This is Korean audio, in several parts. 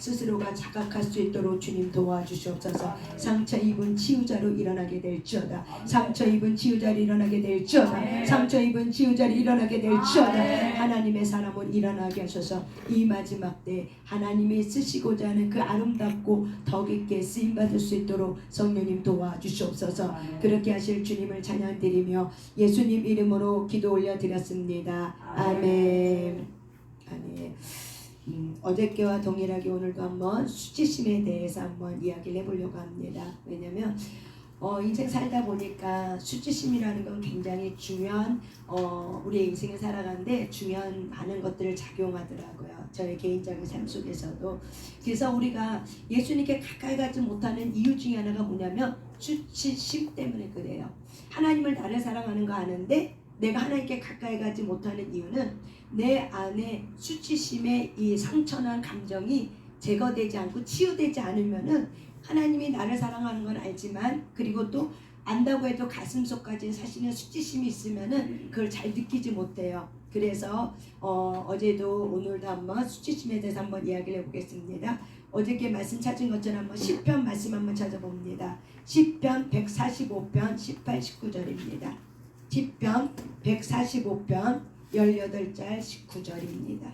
스스로가 자각할 수 있도록 주님 도와주시옵소서. 상처 입은 치유자로 일어나게 될지어다. 상처 입은 치유자로 일어나게 될지어다. 상처 입은 치유자로 일어나게 될지어다. 하나님의 사람은 일어나게 하셔서 이 마지막 때 하나님이 쓰시고자 하는 그 아름답고 더 깊게 쓰임받을 수 있도록 성령님 도와주시옵소서. 그렇게 하실 주님을 찬양드리며 예수님 이름으로 기도 올려드렸습니다. 아멘. 아멘. 어저께와 동일하게 오늘도 한번 수치심에 대해서 한번 이야기를 해보려고 합니다. 왜냐하면 인생 살다 보니까 수치심이라는 건 굉장히 중요한 우리 인생을 살아가는데 중요한 많은 것들을 작용하더라고요. 저의 개인적인 삶 속에서도. 그래서 우리가 예수님께 가까이 가지 못하는 이유 중에 하나가 뭐냐면 수치심 때문에 그래요. 하나님을 나를 사랑하는 거 아는데 내가 하나님께 가까이 가지 못하는 이유는 내 안에 수치심의 이 상처난 감정이 제거되지 않고 치유되지 않으면은 하나님이 나를 사랑하는 건 알지만 그리고 또 안다고 해도 가슴속까지 사실은 수치심이 있으면은 그걸 잘 느끼지 못해요. 그래서 어제도 오늘도 한번 수치심에 대해서 한번 이야기를 해보겠습니다. 어저께 말씀 찾은 것처럼 한번 시편 말씀 한번 찾아봅니다. 시편 145편 18, 19절입니다. 시편 145편 18절 19절입니다.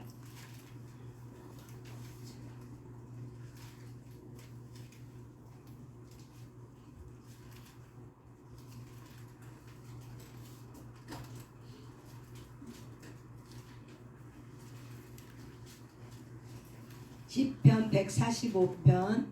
시편 145편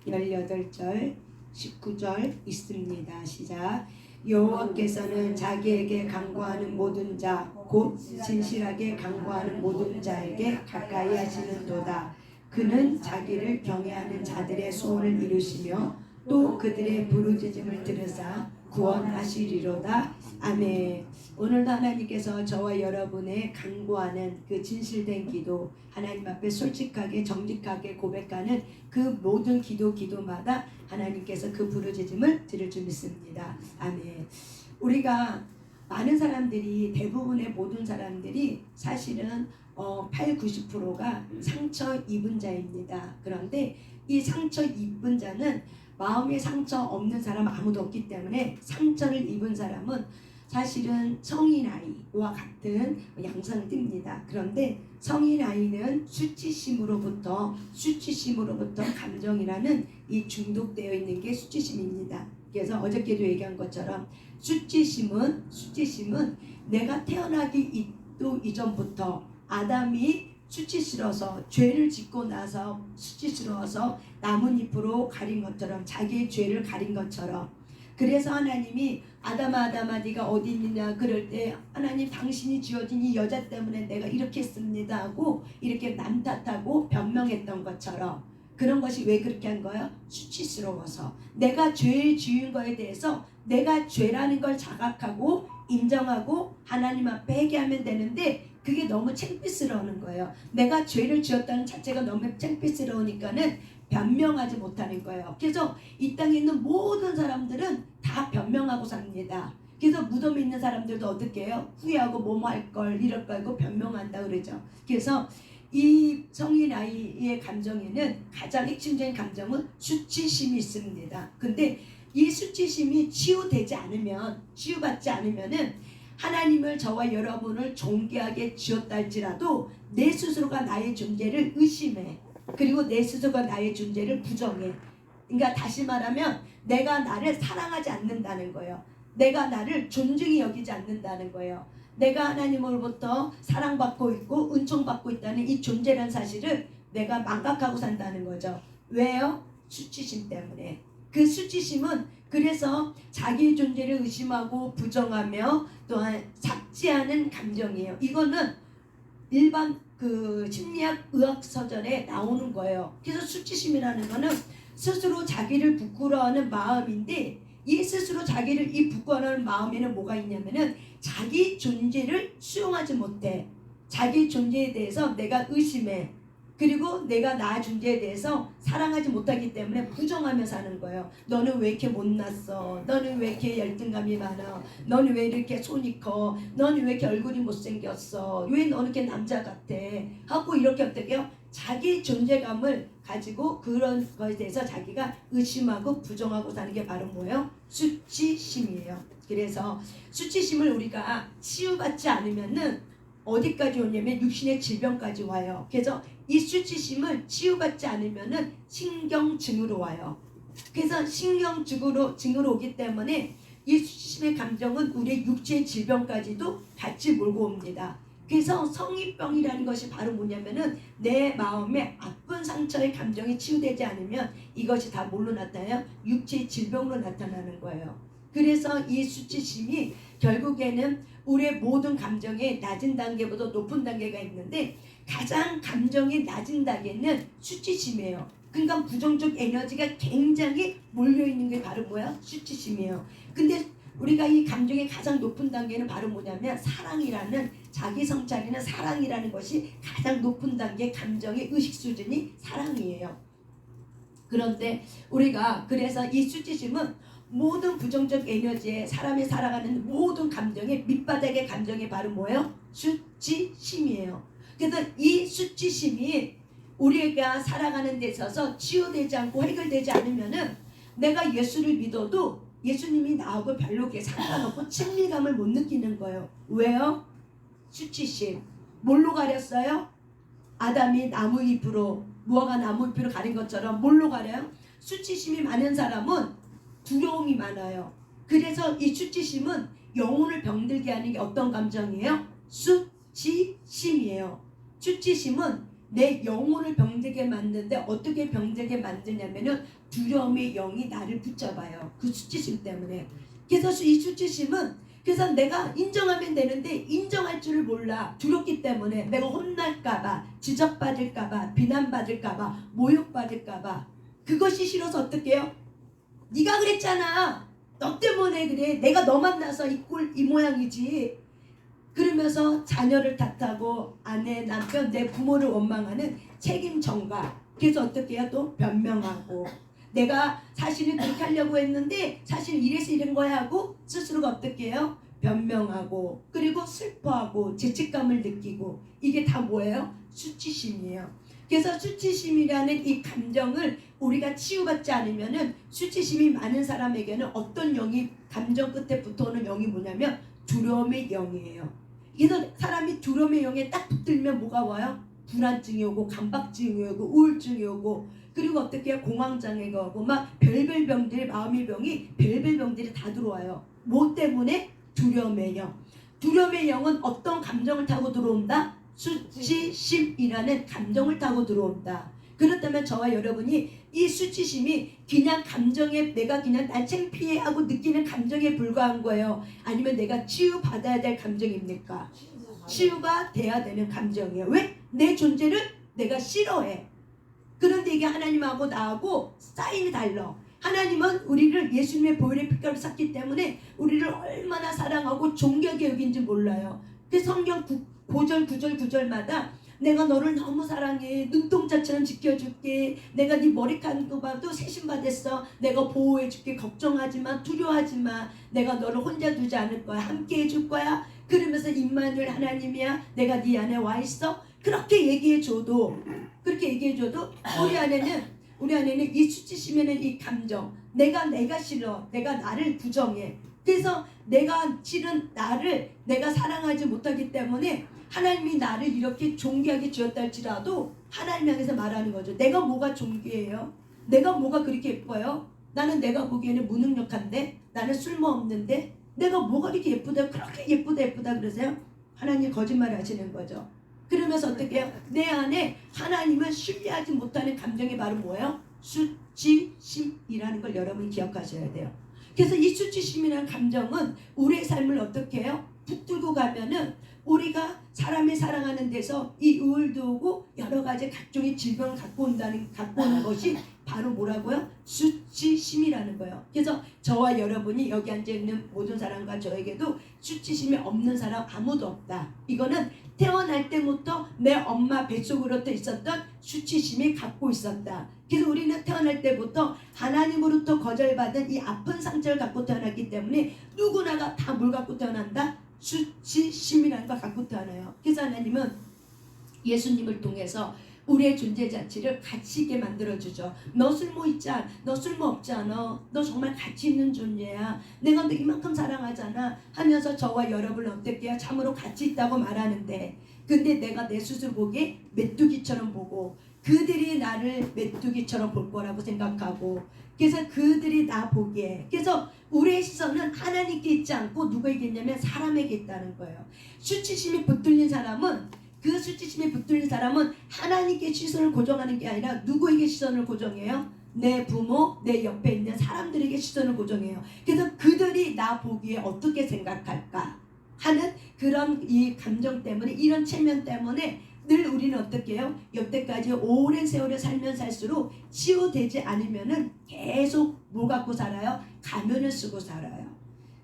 18절 19절 있습니다. 시작. 여호와께서는 자기에게 간구하는 모든 자 곧 진실하게 간구하는 모든 자에게 가까이 하시는도다. 그는 자기를 경외하는 자들의 소원을 이루시며 또 그들의 부르짖음을 들으사 구원하시리로다. 아멘. 오늘도 하나님께서 저와 여러분의 간구하는 그 진실된 기도, 하나님 앞에 솔직하게 정직하게 고백하는 그 모든 기도마다 하나님께서 그 부르짖음을 들을 줄 믿습니다. 아멘. 우리가 많은 사람들이, 대부분의 모든 사람들이 사실은 8, 90%가 상처 입은 자입니다. 그런데 이 상처 입은 자는 마음에 상처 없는 사람 아무도 없기 때문에 상처를 입은 사람은 사실은 성인 아이와 같은 양상을 띱니다. 그런데 성인 아이는 수치심으로부터 감정이라는 이 중독되어 있는 게 수치심입니다. 그래서 어저께도 얘기한 것처럼 수치심은 내가 태어나기 이전부터 아담이 수치스러워서 죄를 짓고 나서 수치스러워서 나뭇잎으로 가린 것처럼 자기의 죄를 가린 것처럼 그래서 하나님이 아담아 네가 어디 있느냐 그럴 때 하나님 당신이 지어진 이 여자 때문에 내가 이렇게 했습니다 하고 이렇게 남 탓하고 변명했던 것처럼 그런 것이 왜 그렇게 한 거예요? 수치스러워서 내가 죄를 지은 거에 대해서 내가 죄라는 걸 자각하고 인정하고 하나님 앞에 회개하면 되는데 그게 너무 창피스러운 거예요. 내가 죄를 지었다는 자체가 너무 창피스러우니까는 변명하지 못하는 거예요. 그래서 이 땅에 있는 모든 사람들은 다 변명하고 삽니다. 그래서 무덤에 있는 사람들도 어떻게 해요? 후회하고 뭐뭐 할 걸 이럴 걸 하고 변명한다 그러죠. 그래서 이 성인 아이의 감정에는 가장 핵심적인 감정은 수치심이 있습니다. 근데 이 수치심이 치유받지 않으면은 하나님을 저와 여러분을 존귀하게 지었다 할지라도 내 스스로가 나의 존재를 의심해. 그리고 내 스스로가 나의 존재를 부정해. 그러니까 다시 말하면 내가 나를 사랑하지 않는다는 거예요. 내가 나를 존중히 여기지 않는다는 거예요. 내가 하나님으로부터 사랑받고 있고 은총받고 있다는 이 존재라는 사실을 내가 망각하고 산다는 거죠. 왜요? 수치심 때문에. 그 수치심은 그래서 자기의 존재를 의심하고 부정하며 또한 삭제하는 감정이에요. 이거는 일반 그 심리학 의학 서적에 나오는 거예요. 그래서 수치심이라는 거는 스스로 자기를 부끄러워하는 마음인데 이 스스로 자기를 이 부끄러워하는 마음에는 뭐가 있냐면은 자기 존재를 수용하지 못해. 자기 존재에 대해서 내가 의심해. 그리고 내가 나 존재에 대해서 사랑하지 못하기 때문에 부정하며 사는 거예요. 너는 왜 이렇게 못났어? 너는 왜 이렇게 열등감이 많아? 너는 왜 이렇게 손이 커? 너는 왜 이렇게 얼굴이 못생겼어? 왜 너는 이렇게 남자 같아? 하고 이렇게 어떻게 해요? 자기 존재감을 가지고 그런 것에 대해서 자기가 의심하고 부정하고 사는 게 바로 뭐예요? 수치심이에요. 그래서 수치심을 우리가 치유받지 않으면은 어디까지 오냐면 육신의 질병까지 와요. 그래서 이 수치심을 치유받지 않으면은 신경증으로 와요. 그래서 신경증으로 오기 때문에 이 수치심의 감정은 우리의 육체의 질병까지도 같이 몰고 옵니다. 그래서 성의병이라는 것이 바로 뭐냐면은 내 마음에 아픈 상처의 감정이 치유되지 않으면 이것이 다 뭘로 나타나요? 육체의 질병으로 나타나는 거예요. 그래서 이 수치심이 결국에는 우리의 모든 감정의 낮은 단계보다 높은 단계가 있는데 가장 감정이 낮은 단계는 수치심이에요. 그러니까 부정적 에너지가 굉장히 몰려있는 게 바로 뭐야? 수치심이에요. 근데 우리가 이 감정의 가장 높은 단계는 바로 뭐냐면 사랑이라는 자기 성찰이나 사랑이라는 것이 가장 높은 단계 감정의 의식 수준이 사랑이에요. 그런데 우리가 그래서 이 수치심은 모든 부정적 에너지에 사람이 살아가는 모든 감정의 밑바닥의 감정이 바로 뭐예요? 수치심이에요. 그래서 이 수치심이 우리가 살아가는 데 있어서 치유되지 않고 해결되지 않으면은 내가 예수를 믿어도 예수님이 나하고 별로 상관없고 친밀감을 못 느끼는 거예요. 왜요? 수치심. 뭘로 가렸어요? 아담이 나무 잎으로, 무화과 나무 잎으로 가린 것처럼 뭘로 가려요? 수치심이 많은 사람은 두려움이 많아요. 그래서 이 수치심은 영혼을 병들게 하는 게 어떤 감정이에요? 수치심이에요. 수치심은 내 영혼을 병들게 만드는데 어떻게 병들게 만드냐면은 두려움의 영이 나를 붙잡아요. 그 수치심 때문에. 그래서 이 수치심은 그래서 내가 인정하면 되는데 인정할 줄을 몰라. 두렵기 때문에 내가 혼날까봐, 지적받을까봐, 비난받을까봐, 모욕받을까봐. 그것이 싫어서 어떻게 해요? 네가 그랬잖아. 너 때문에 그래. 내가 너 만나서 이 모양이지. 그러면서 자녀를 탓하고 아내, 남편, 내 부모를 원망하는 책임 전가. 그래서 어떻게 해요? 또 변명하고 내가 사실은 그렇게 하려고 했는데 사실 이래서 이런 거야 하고 스스로가 어떻게 해요? 변명하고 그리고 슬퍼하고 죄책감을 느끼고 이게 다 뭐예요? 수치심이에요. 그래서 수치심이라는 이 감정을 우리가 치유받지 않으면은 수치심이 많은 사람에게는 어떤 영이 감정 끝에 붙어오는 영이 뭐냐면 두려움의 영이에요. 그래서 사람이 두려움의 영에 딱 붙들면 뭐가 와요? 불안증이 오고 강박증이 오고 우울증이 오고 그리고 어떻게 해요? 공황장애가 오고 막 별별 병들이 마음의 병이 별별 병들이 다 들어와요. 뭐 때문에? 두려움의 영. 두려움의 영은 어떤 감정을 타고 들어온다? 수치심이라는 감정을 타고 들어온다. 그렇다면 저와 여러분이 이 수치심이 그냥 감정에 내가 그냥 난 창피해하고 느끼는 감정에 불과한 거예요? 아니면 내가 치유받아야 될 감정입니까? 치유가 돼야 되는 감정이에요. 왜? 내 존재를 내가 싫어해. 그런데 이게 하나님하고 나하고 사인이 달라. 하나님은 우리를 예수님의 보혈의 피값을 샀기 때문에 우리를 얼마나 사랑하고 존귀하게 여긴지 몰라요. 그 성경 9절 내가 너를 너무 사랑해. 눈동자처럼 지켜줄게. 내가 네 머리카락도 봐도 세심받았어. 내가 보호해줄게. 걱정하지마. 두려워하지마. 내가 너를 혼자 두지 않을 거야. 함께 해줄 거야. 그러면서 임마누엘 하나님이야. 내가 네 안에 와 있어. 그렇게 얘기해줘도 우리 안에는 이 수치심에는 이 감정 내가 싫어. 내가 나를 부정해. 그래서 내가 싫은 나를 내가 사랑하지 못하기 때문에 하나님이 나를 이렇게 존귀하게 지었다 할지라도 하나님 향해서 말하는 거죠. 내가 뭐가 존귀해요? 내가 뭐가 그렇게 예뻐요? 나는 내가 보기에는 무능력한데 나는 쓸모없는데 내가 뭐가 이렇게 예쁘다 그렇게 예쁘다 그러세요? 하나님 거짓말 하시는 거죠. 그러면서 어떻게 해요? 내 안에 하나님을 신뢰하지 못하는 감정이 바로 뭐예요? 수치심이라는 걸 여러분이 기억하셔야 돼요. 그래서 이 수치심이라는 감정은 우리의 삶을 어떻게 해요? 붙들고 가면은 우리가 사람이 살아가는 데서 이 우울도 오고 여러 가지 각종의 질병을 갖고 오는 것이 바로 뭐라고요? 수치심이라는 거예요. 그래서 저와 여러분이 여기 앉아있는 모든 사람과 저에게도 수치심이 없는 사람 아무도 없다. 이거는 태어날 때부터 내 엄마 뱃속으로부터 있었던 수치심이 갖고 있었다. 그래서 우리는 태어날 때부터 하나님으로부터 거절받은 이 아픈 상처를 갖고 태어났기 때문에 누구나가 다 뭘 갖고 태어난다? 수치심이라는 걸 갖고 태어나요. 그래서 하나님은 예수님을 통해서 우리의 존재 자체를 가치 있게 만들어주죠. 너 쓸모 있지 않아? 너 쓸모 없지 않아? 너 정말 가치 있는 존재야. 내가 너 이만큼 사랑하잖아 하면서 저와 여러분을 어떻게 해요? 참으로 가치 있다고 말하는데, 근데 내가 내 스스로 보기에 메뚜기처럼 보고 그들이 나를 메뚜기처럼 볼 거라고 생각하고, 그래서 그들이 나 보기에, 그래서 우리의 시선은 하나님께 있지 않고 누구에게 있냐면 사람에게 있다는 거예요. 수치심이 붙들린 사람은, 그 수치심이 붙들린 사람은 하나님께 시선을 고정하는 게 아니라 누구에게 시선을 고정해요? 내 부모, 내 옆에 있는 사람들에게 시선을 고정해요. 그래서 그들이 나 보기에 어떻게 생각할까 하는 그런 이 감정 때문에, 이런 체면 때문에 늘 우리는 어떻게 해요? 여태까지 오랜 세월을 살면 살수록 치유되지 않으면은 계속 뭐 갖고 살아요? 가면을 쓰고 살아요.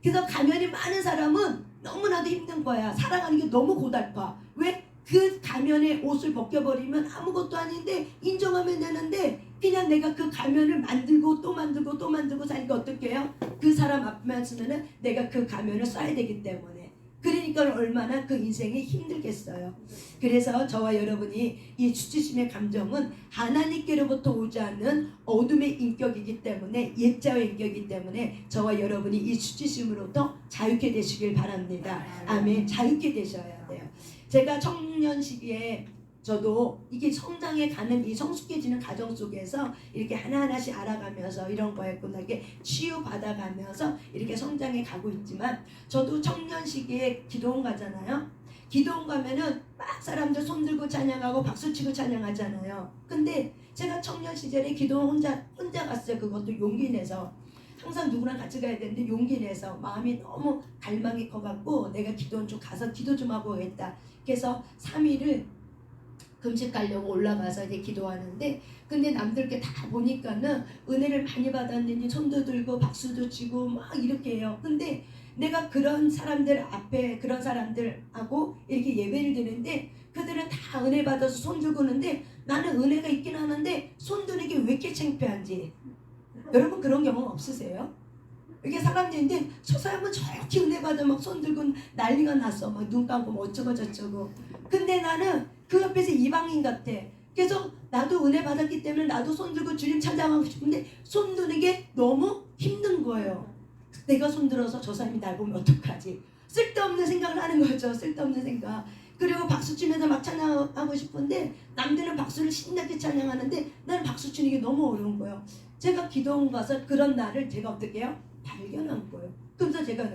그래서 가면이 많은 사람은 너무나도 힘든 거야. 살아가는 게 너무 고달파. 왜? 그 가면에 옷을 벗겨버리면 아무것도 아닌데 인정하면 되는데, 그냥 내가 그 가면을 만들고 또 만들고 또 만들고 사니까 어떻게 해요? 그 사람 앞만 쓰면은 내가 그 가면을 써야 되기 때문에. 그러니까 얼마나 그 인생이 힘들겠어요. 그래서 저와 여러분이 이 수치심의 감정은 하나님께로부터 오지 않는 어둠의 인격이기 때문에, 옛자의 인격이기 때문에 저와 여러분이 이 수치심으로부터 자유케 되시길 바랍니다. 아멘. 자유케 되셔야 돼요. 제가 청년 시기에 저도 이게 성장해 가는 이 성숙해지는 과정 속에서 이렇게 하나하나씩 알아가면서 이런 거였구나, 이렇게 치유받아가면서 이렇게 성장해 가고 있지만, 저도 청년 시기에 기도원 가잖아요. 기도원 가면은 막 사람들 손들고 찬양하고 박수치고 찬양하잖아요. 근데 제가 청년 시절에 기도원 혼자 갔어요. 그것도 용기 내서. 항상 누구랑 같이 가야 되는데 용기 내서, 마음이 너무 갈망이 커갖고 내가 기도원 좀 가서 기도 좀 하고 오겠다. 그래서 3일을 금식 가려고 올라가서 이제 기도하는데, 근데 남들께 다 보니까는 은혜를 많이 받았는지 손도 들고 박수도 치고 막 이렇게 해요. 근데 내가 그런 사람들 앞에, 그런 사람들하고 이렇게 예배를 드는데 그들은 다 은혜 받아서 손 들고 오는데 나는 은혜가 있긴 하는데 손 드는 게 왜 이렇게 창피한지. 여러분 그런 경험 없으세요? 이렇게 사람들인데 저 사람은 저렇게 은혜 받아 막 손 들고 난리가 났어. 막 눈 감고 뭐 어쩌고 저쩌고. 근데 나는 그 옆에서 이방인 같아. 그래서 나도 은혜 받았기 때문에 나도 손 들고 주님 찬양하고 싶은데 손 드는 게 너무 힘든 거예요. 내가 손 들어서 저 사람이 날 보면 어떡하지? 쓸데없는 생각을 하는 거죠. 쓸데없는 생각. 그리고 박수 치면서 막 찬양하고 싶은데 남들은 박수를 신나게 찬양하는데 나는 박수 치는 게 너무 어려운 거예요. 제가 기도원 가서 그런 나를 제가 어떻게 해요? 발견한 거예요. 그래서 제가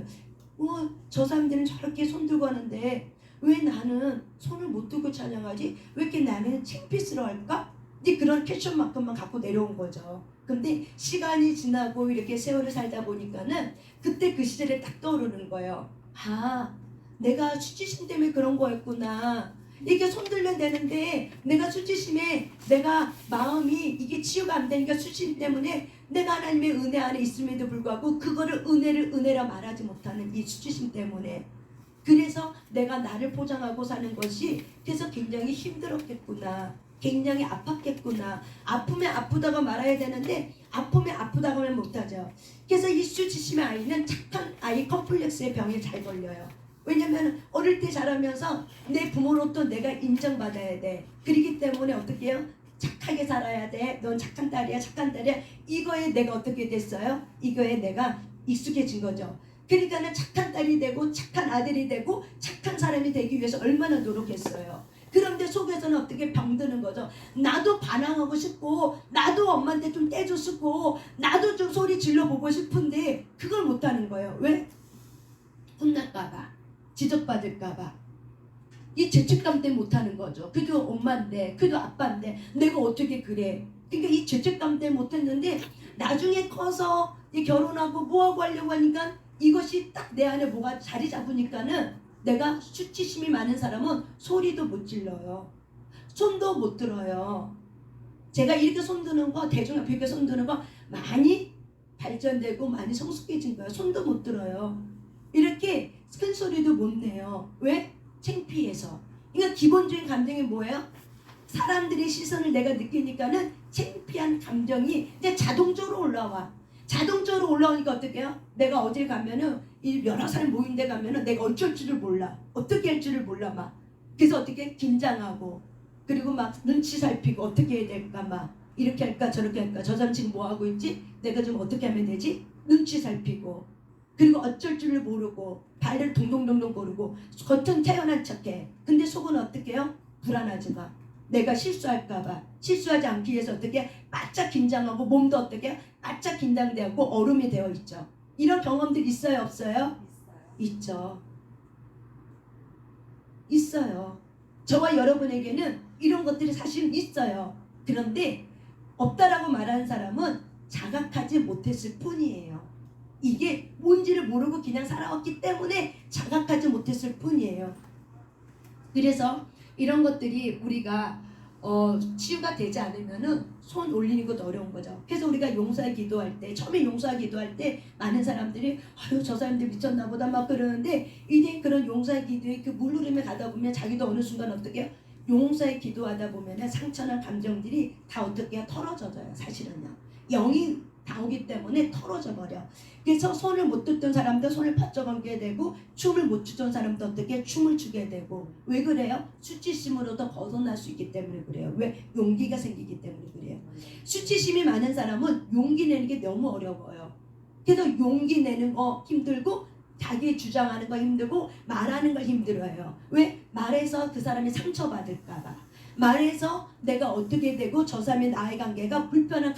저 사람들은 저렇게 손 들고 하는데 왜 나는 손을 못 들고 찬양하지? 왜 이렇게 나는 창피스러워할까? 이제 그런 퀘션만큼만 갖고 내려온 거죠. 근데 시간이 지나고 이렇게 세월을 살다 보니까는 그때 그 시절에 딱 떠오르는 거예요. 아, 내가 수치심 때문에 그런 거였구나. 이게 손 들면 되는데 내가 수치심에 내가 마음이 이게 치유가 안 되니까 수치심 때문에 내가 하나님의 은혜 안에 있음에도 불구하고 그거를 은혜라 말하지 못하는 이 수치심 때문에, 그래서 내가 나를 포장하고 사는 것이 그래서 굉장히 힘들었겠구나, 굉장히 아팠겠구나. 아프면 아프다고 말해야 되는데 아프면 아프다고 하면 못하죠. 그래서 이 수치심의 아이는 착한 아이 컴플렉스의 병에 잘 걸려요. 왜냐면 어릴 때 자라면서 내 부모로부터 내가 인정받아야 돼. 그렇기 때문에 어떻게 해요? 착하게 살아야 돼. 넌 착한 딸이야, 착한 딸이야. 이거에 내가 어떻게 됐어요? 이거에 내가 익숙해진 거죠. 그러니까는 착한 딸이 되고 착한 아들이 되고 착한 사람이 되기 위해서 얼마나 노력했어요. 그런데 속에서는 어떻게 병드는 거죠. 나도 반항하고 싶고 나도 엄마한테 좀 떼줬고 나도 좀 소리 질러보고 싶은데 그걸 못하는 거예요. 왜? 혼날까봐, 지적받을까봐. 이 죄책감 때문에 못하는 거죠. 그래도 엄마인데, 그래도 아빠인데 내가 어떻게 그래. 그러니까 이 죄책감 때문에 못했는데 나중에 커서 결혼하고 뭐하고 하려고 하니까 이것이 딱 내 안에 뭐가 자리 잡으니까는 내가 수치심이 많은 사람은 소리도 못 질러요. 손도 못 들어요. 제가 이렇게 손 드는 거, 대중 앞에 이렇게 손 드는 거 많이 발전되고 많이 성숙해진 거예요. 손도 못 들어요. 이렇게 큰 소리도 못 내요. 왜? 창피해서. 그러니까 기본적인 감정이 뭐예요? 사람들의 시선을 내가 느끼니까는 창피한 감정이 이제 자동적으로 올라와. 자동적으로 올라오니까 어떻게 해요? 내가 어딜 가면은 여러 사람 모인 데 가면은 내가 어쩔 줄을 몰라. 어떻게 할 줄을 몰라 막. 그래서 어떻게 긴장하고 그리고 막 눈치 살피고 어떻게 해야 될까, 막 이렇게 할까 저렇게 할까, 저 사람 지금 뭐 하고 있지, 내가 좀 어떻게 하면 되지, 눈치 살피고, 그리고 어쩔 줄을 모르고 발을 동동동동 거르고 겉은 태연한 척해. 근데 속은 어떻게 해요? 불안하지 마. 내가 실수할까봐. 실수하지 않기 위해서 어떻게 바짝 긴장하고, 몸도 어떻게 바짝 긴장되고 얼음이 되어 있죠. 이런 경험들 있어요, 없어요? 있죠. 있어요. 저와 여러분에게는 이런 것들이 사실은 있어요. 그런데 없다라고 말하는 사람은 자각하지 못했을 뿐이에요. 이게 뭔지를 모르고 그냥 살아왔기 때문에 자각하지 못했을 뿐이에요. 그래서 이런 것들이 우리가 치유가 되지 않으면은 손 올리는 것도 어려운 거죠. 그래서 우리가 용서의 기도할 때, 처음에 용서의 기도할 때 많은 사람들이 아유 저 사람들 미쳤나 보다 막 그러는데, 이제 그런 용서의 기도에 그 물흐름에 가다 보면 자기도 어느 순간 어떻게 해요? 용서의 기도하다 보면은 상처나 감정들이 다 어떻게 해요? 털어져요. 사실은요. 영이 다 오기 때문에 털어져 버려. 그래서 손을 못 듣던 사람도 손을 바짝 얹게 되고, 춤을 못 추던 사람도 어떻게 춤을 추게 되고. 왜 그래요? 수치심으로도 벗어날 수 있기 때문에 그래요. 왜? 용기가 생기기 때문에 그래요. 수치심이 많은 사람은 용기 내는 게 너무 어려워요. 그래서 용기 내는 거 힘들고, 자기 주장하는 거 힘들고, 말하는 걸 힘들어요. 왜? 말해서 그 사람이 상처받을까 봐. 말해서 내가 어떻게 되고 저 사람의 나의 관계가 불편한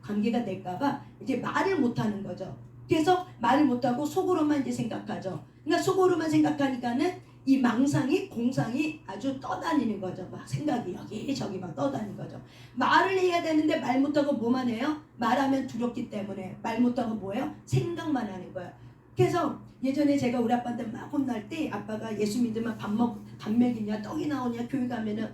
관계가 될까봐 이제 말을 못하는 거죠. 그래서 말을 못하고 속으로만 이제 생각하죠. 그러니까 속으로만 생각하니까는 이 망상이, 공상이 아주 떠다니는 거죠. 막 생각이 여기저기 막 떠다니는 거죠. 말을 해야 되는데 말 못하고 뭐만 해요? 말하면 두렵기 때문에 말 못하고 뭐예요? 생각만 하는 거예요. 그래서 예전에 제가 우리 아빠한테 막 혼날 때, 아빠가 예수 믿으면 밥 먹이냐 떡이 나오냐, 교회 가면은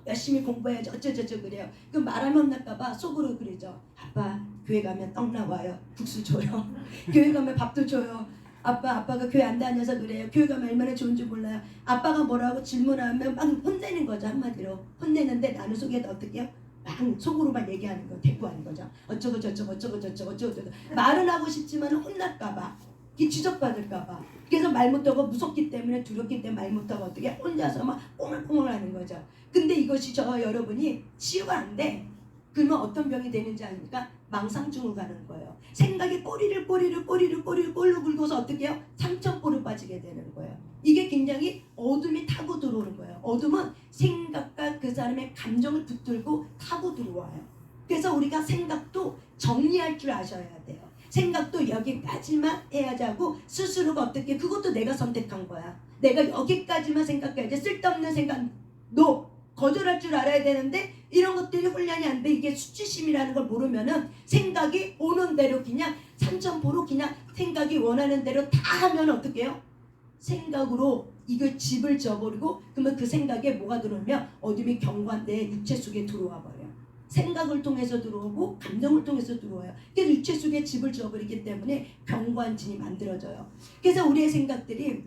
열심히 공부해야지 어쩌저쩌 그래요. 그 말하면 혼날까봐 속으로 그러죠. 아빠 교회 가면 떡 나와요. 국수 줘요. 교회 가면 밥도 줘요. 아빠가 교회 안 다녀서 그래요. 교회 가면 얼마나 좋은지 몰라요. 아빠가 뭐라고 질문하면 막 혼내는 거죠. 한마디로 혼내는데 나는 속에다 어떻게 해요? 막 속으로만 얘기하는 거, 대꾸하는 거죠. 어쩌고 저쩌고 어쩌고 저쩌고 어쩌고 저쩌고. 말은 하고 싶지만 혼날까봐, 지적받을까봐. 그래서 말 못하고 무섭기 때문에, 두렵기 때문에 말 못하고 어떻게 혼자서 막 꽁얼꽁얼 하는 거죠. 근데 이것이 저와 여러분이 치유가 안 돼. 그러면 어떤 병이 되는지 아닙니까? 망상증으로 가는 거예요. 생각이 꼬리를 꼴로 긁어서 어떻게 해요? 상처볼로 빠지게 되는 거예요. 이게 굉장히 어둠이 타고 들어오는 거예요. 어둠은 생각과 그 사람의 감정을 붙들고 타고 들어와요. 그래서 우리가 생각도 정리할 줄 아셔야 돼요. 생각도 여기까지만 해야지 하고, 스스로가 어떻게, 그것도 내가 선택한 거야. 내가 여기까지만 생각해야지. 쓸데없는 생각 거절할 줄 알아야 되는데, 이런 것들이 훈련이 안 돼. 이게 수치심이라는 걸 모르면은 생각이 오는 대로 그냥 삼천포로 그냥 생각이 원하는 대로 다 하면 어떻게 해요? 생각으로 이걸 집을 져버리고, 그러면 그 생각에 뭐가 들어오면 어둠이 경관대 육체 속에 들어와 버려요. 생각을 통해서 들어오고 감정을 통해서 들어와요. 그래서 육체 속에 집을 지어버리기 때문에 경관진이 만들어져요. 그래서 우리의 생각들이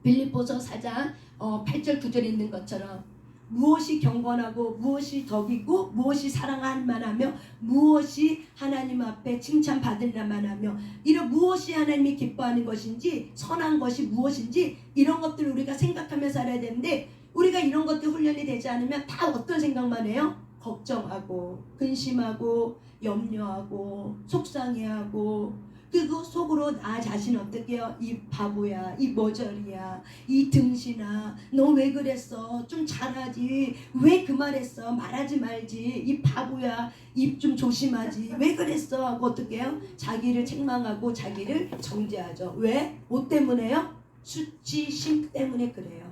빌립보서 4장 8절 9절에 있는 것처럼, 무엇이 경건하고 무엇이 덕이고 무엇이 사랑할 만하며 무엇이 하나님 앞에 칭찬받을 만하며, 이런 무엇이 하나님이 기뻐하는 것인지 선한 것이 무엇인지, 이런 것들을 우리가 생각하며 살아야 되는데, 우리가 이런 것들 훈련이 되지 않으면 다 어떤 생각만 해요? 걱정하고 근심하고 염려하고 속상해하고, 그리고 속으로 나 자신 어떻게 해요? 이 바보야, 이 머저리야, 이 등신아, 너 왜 그랬어? 좀 잘하지, 왜 그 말했어? 말하지 말지, 이 바보야, 입 좀 조심하지, 왜 그랬어? 하고 어떻게 해요? 자기를 책망하고 자기를 정죄하죠. 왜? 뭐 때문에요? 수치심 때문에 그래요.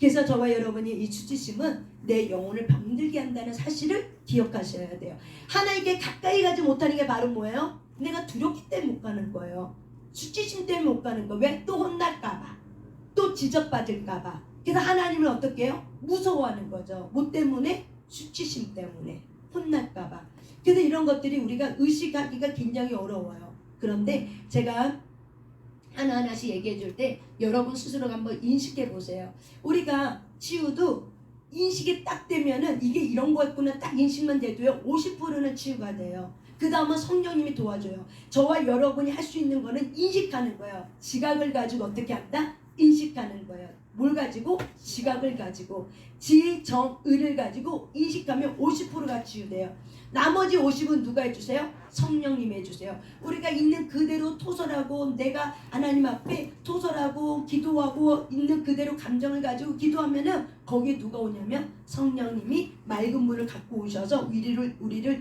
그래서 저와 여러분이 이 수치심은 내 영혼을 병들게 한다는 사실을 기억하셔야 돼요. 하나님께 가까이 가지 못하는 게 바로 뭐예요? 내가 두렵기 때문에 못 가는 거예요. 수치심 때문에 못 가는 거예요. 왜? 또 혼날까봐, 또 지적받을까봐. 그래서 하나님을 어떻게 해요? 무서워하는 거죠. 뭐 때문에? 수치심 때문에, 혼날까봐. 그래서 이런 것들이 우리가 의식하기가 굉장히 어려워요. 그런데 제가 하나하나씩 얘기해 줄 때 여러분 스스로가 한번 인식해 보세요. 우리가 치유도 인식이 딱 되면은 이게 이런 거였구나 딱 인식만 돼도요 50%는 치유가 돼요. 그 다음은 성령님이 도와줘요. 저와 여러분이 할 수 있는 거는 인식하는 거예요. 지각을 가지고 어떻게 한다? 인식하는 거예요. 뭘 가지고? 지각을 가지고. 지, 정, 의를 가지고 인식하면 50%가 치유돼요. 나머지 50은 누가 해주세요? 성령님이 해주세요. 우리가 있는 그대로 토설하고 내가 하나님 앞에 토설하고 기도하고 있는 그대로 감정을 가지고 기도하면은 거기에 누가 오냐면 성령님이 맑은 물을 갖고 오셔서 우리를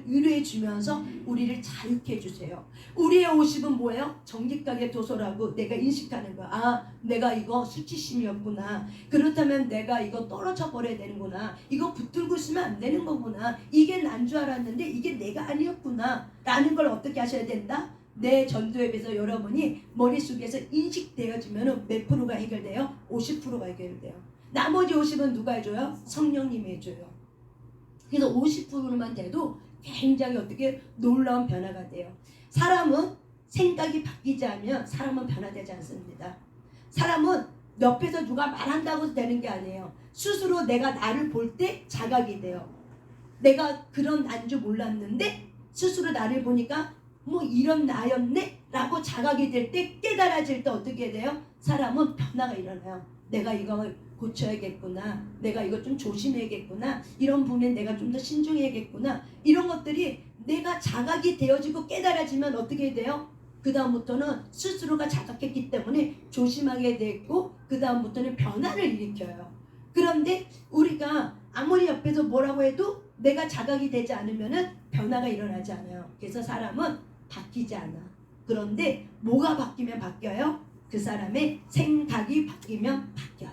위로해 주면서 우리를 자유케 해주세요. 우리의 50은 뭐예요? 정직하게 토설하고 내가 인식하는 거야. 아, 내가 이거 수치심이었구나. 그렇다면 내가 이거 떨어져 버려야 되는구나. 이거 붙들고 있으면 안 되는 거구나. 이게 난 줄 알았는데 이게 내가 아니었구나 라는 걸 어떻게 하셔야 된다? 내 전도앱에서 여러분이 머릿속에서 인식되어지면 몇 프로가 해결돼요? 50%가 해결돼요. 나머지 50은 누가 해줘요? 성령님이 해줘요. 그래서 50%만 돼도 굉장히 어떻게 놀라운 변화가 돼요. 사람은 생각이 바뀌지 않으면 사람은 변화되지 않습니다. 사람은 옆에서 누가 말한다고 되는 게 아니에요. 스스로 내가 나를 볼 때 자각이 돼요. 내가 그런 난 줄 몰랐는데 스스로 나를 보니까 뭐 이런 나였네? 라고 자각이 될 때 깨달아질 때 어떻게 돼요? 사람은 변화가 일어나요. 내가 이거 고쳐야겠구나. 내가 이거 좀 조심해야겠구나. 이런 부분에 내가 좀 더 신중해야겠구나. 이런 것들이 내가 자각이 되어지고 깨달아지면 어떻게 돼요? 그 다음부터는 스스로가 자각했기 때문에 조심하게 되고 그 다음부터는 변화를 일으켜요. 그런데 우리가 아무리 옆에서 뭐라고 해도 내가 자각이 되지 않으면 변화가 일어나지 않아요. 그래서 사람은 바뀌지 않아. 그런데 뭐가 바뀌면 바뀌어요? 그 사람의 생각이 바뀌면 바뀌어요.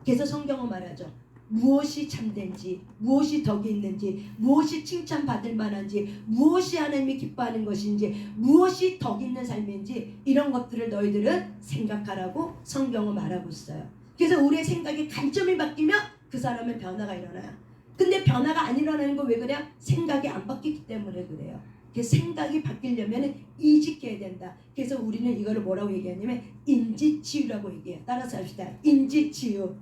그래서 성경은 말하죠. 무엇이 참된지, 무엇이 덕이 있는지, 무엇이 칭찬받을 만한지, 무엇이 하나님이 기뻐하는 것인지, 무엇이 덕 있는 삶인지 이런 것들을 너희들은 생각하라고 성경은 말하고 있어요. 그래서 우리의 생각의 관점이 바뀌면 그 사람은 변화가 일어나요. 근데 변화가 안 일어나는 거 왜 그래요? 생각이 안 바뀌기 때문에 그래요. 그래서 생각이 바뀌려면 인식해야 된다. 그래서 우리는 이거를 뭐라고 얘기하냐면 인지치유라고 얘기해요. 따라서 합시다. 인지치유.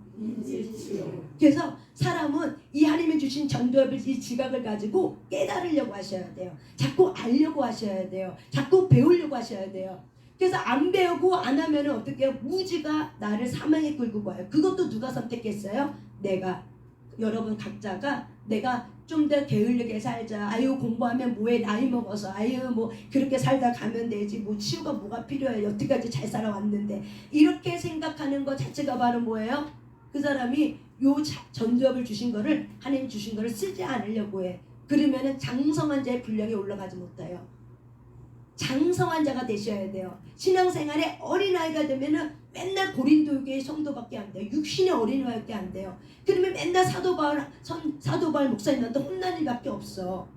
그래서 사람은 이 하나님이 주신 전도의 이 지각을 가지고 깨달으려고 하셔야 돼요. 자꾸 알려고 하셔야 돼요. 자꾸 배우려고 하셔야 돼요. 그래서 안 배우고 안 하면 어떻게 해요? 무지가 나를 사망에 끌고 가요. 그것도 누가 선택했어요? 내가. 여러분 각자가 내가 좀 더 게을르게 살자. 아유 공부하면 뭐해 나이 먹어서 아유 뭐 그렇게 살다 가면 되지. 뭐 치유가 뭐가 필요해. 여태까지 잘 살아왔는데 이렇게 생각하는 것 자체가 바로 뭐예요? 그 사람이 요 전도업을 주신 거를 하나님 주신 거를 쓰지 않으려고 해. 그러면은 장성한 자의 분량이 올라가지 못해요. 장성한 자가 되셔야 돼요. 신앙생활에 어린아이가 되면은 맨날 고린도교의 성도밖에 안 돼요. 육신의 어린아이밖에 안 돼요. 그러면 맨날 사도 바울 목사님한테 혼나는 일밖에 없어.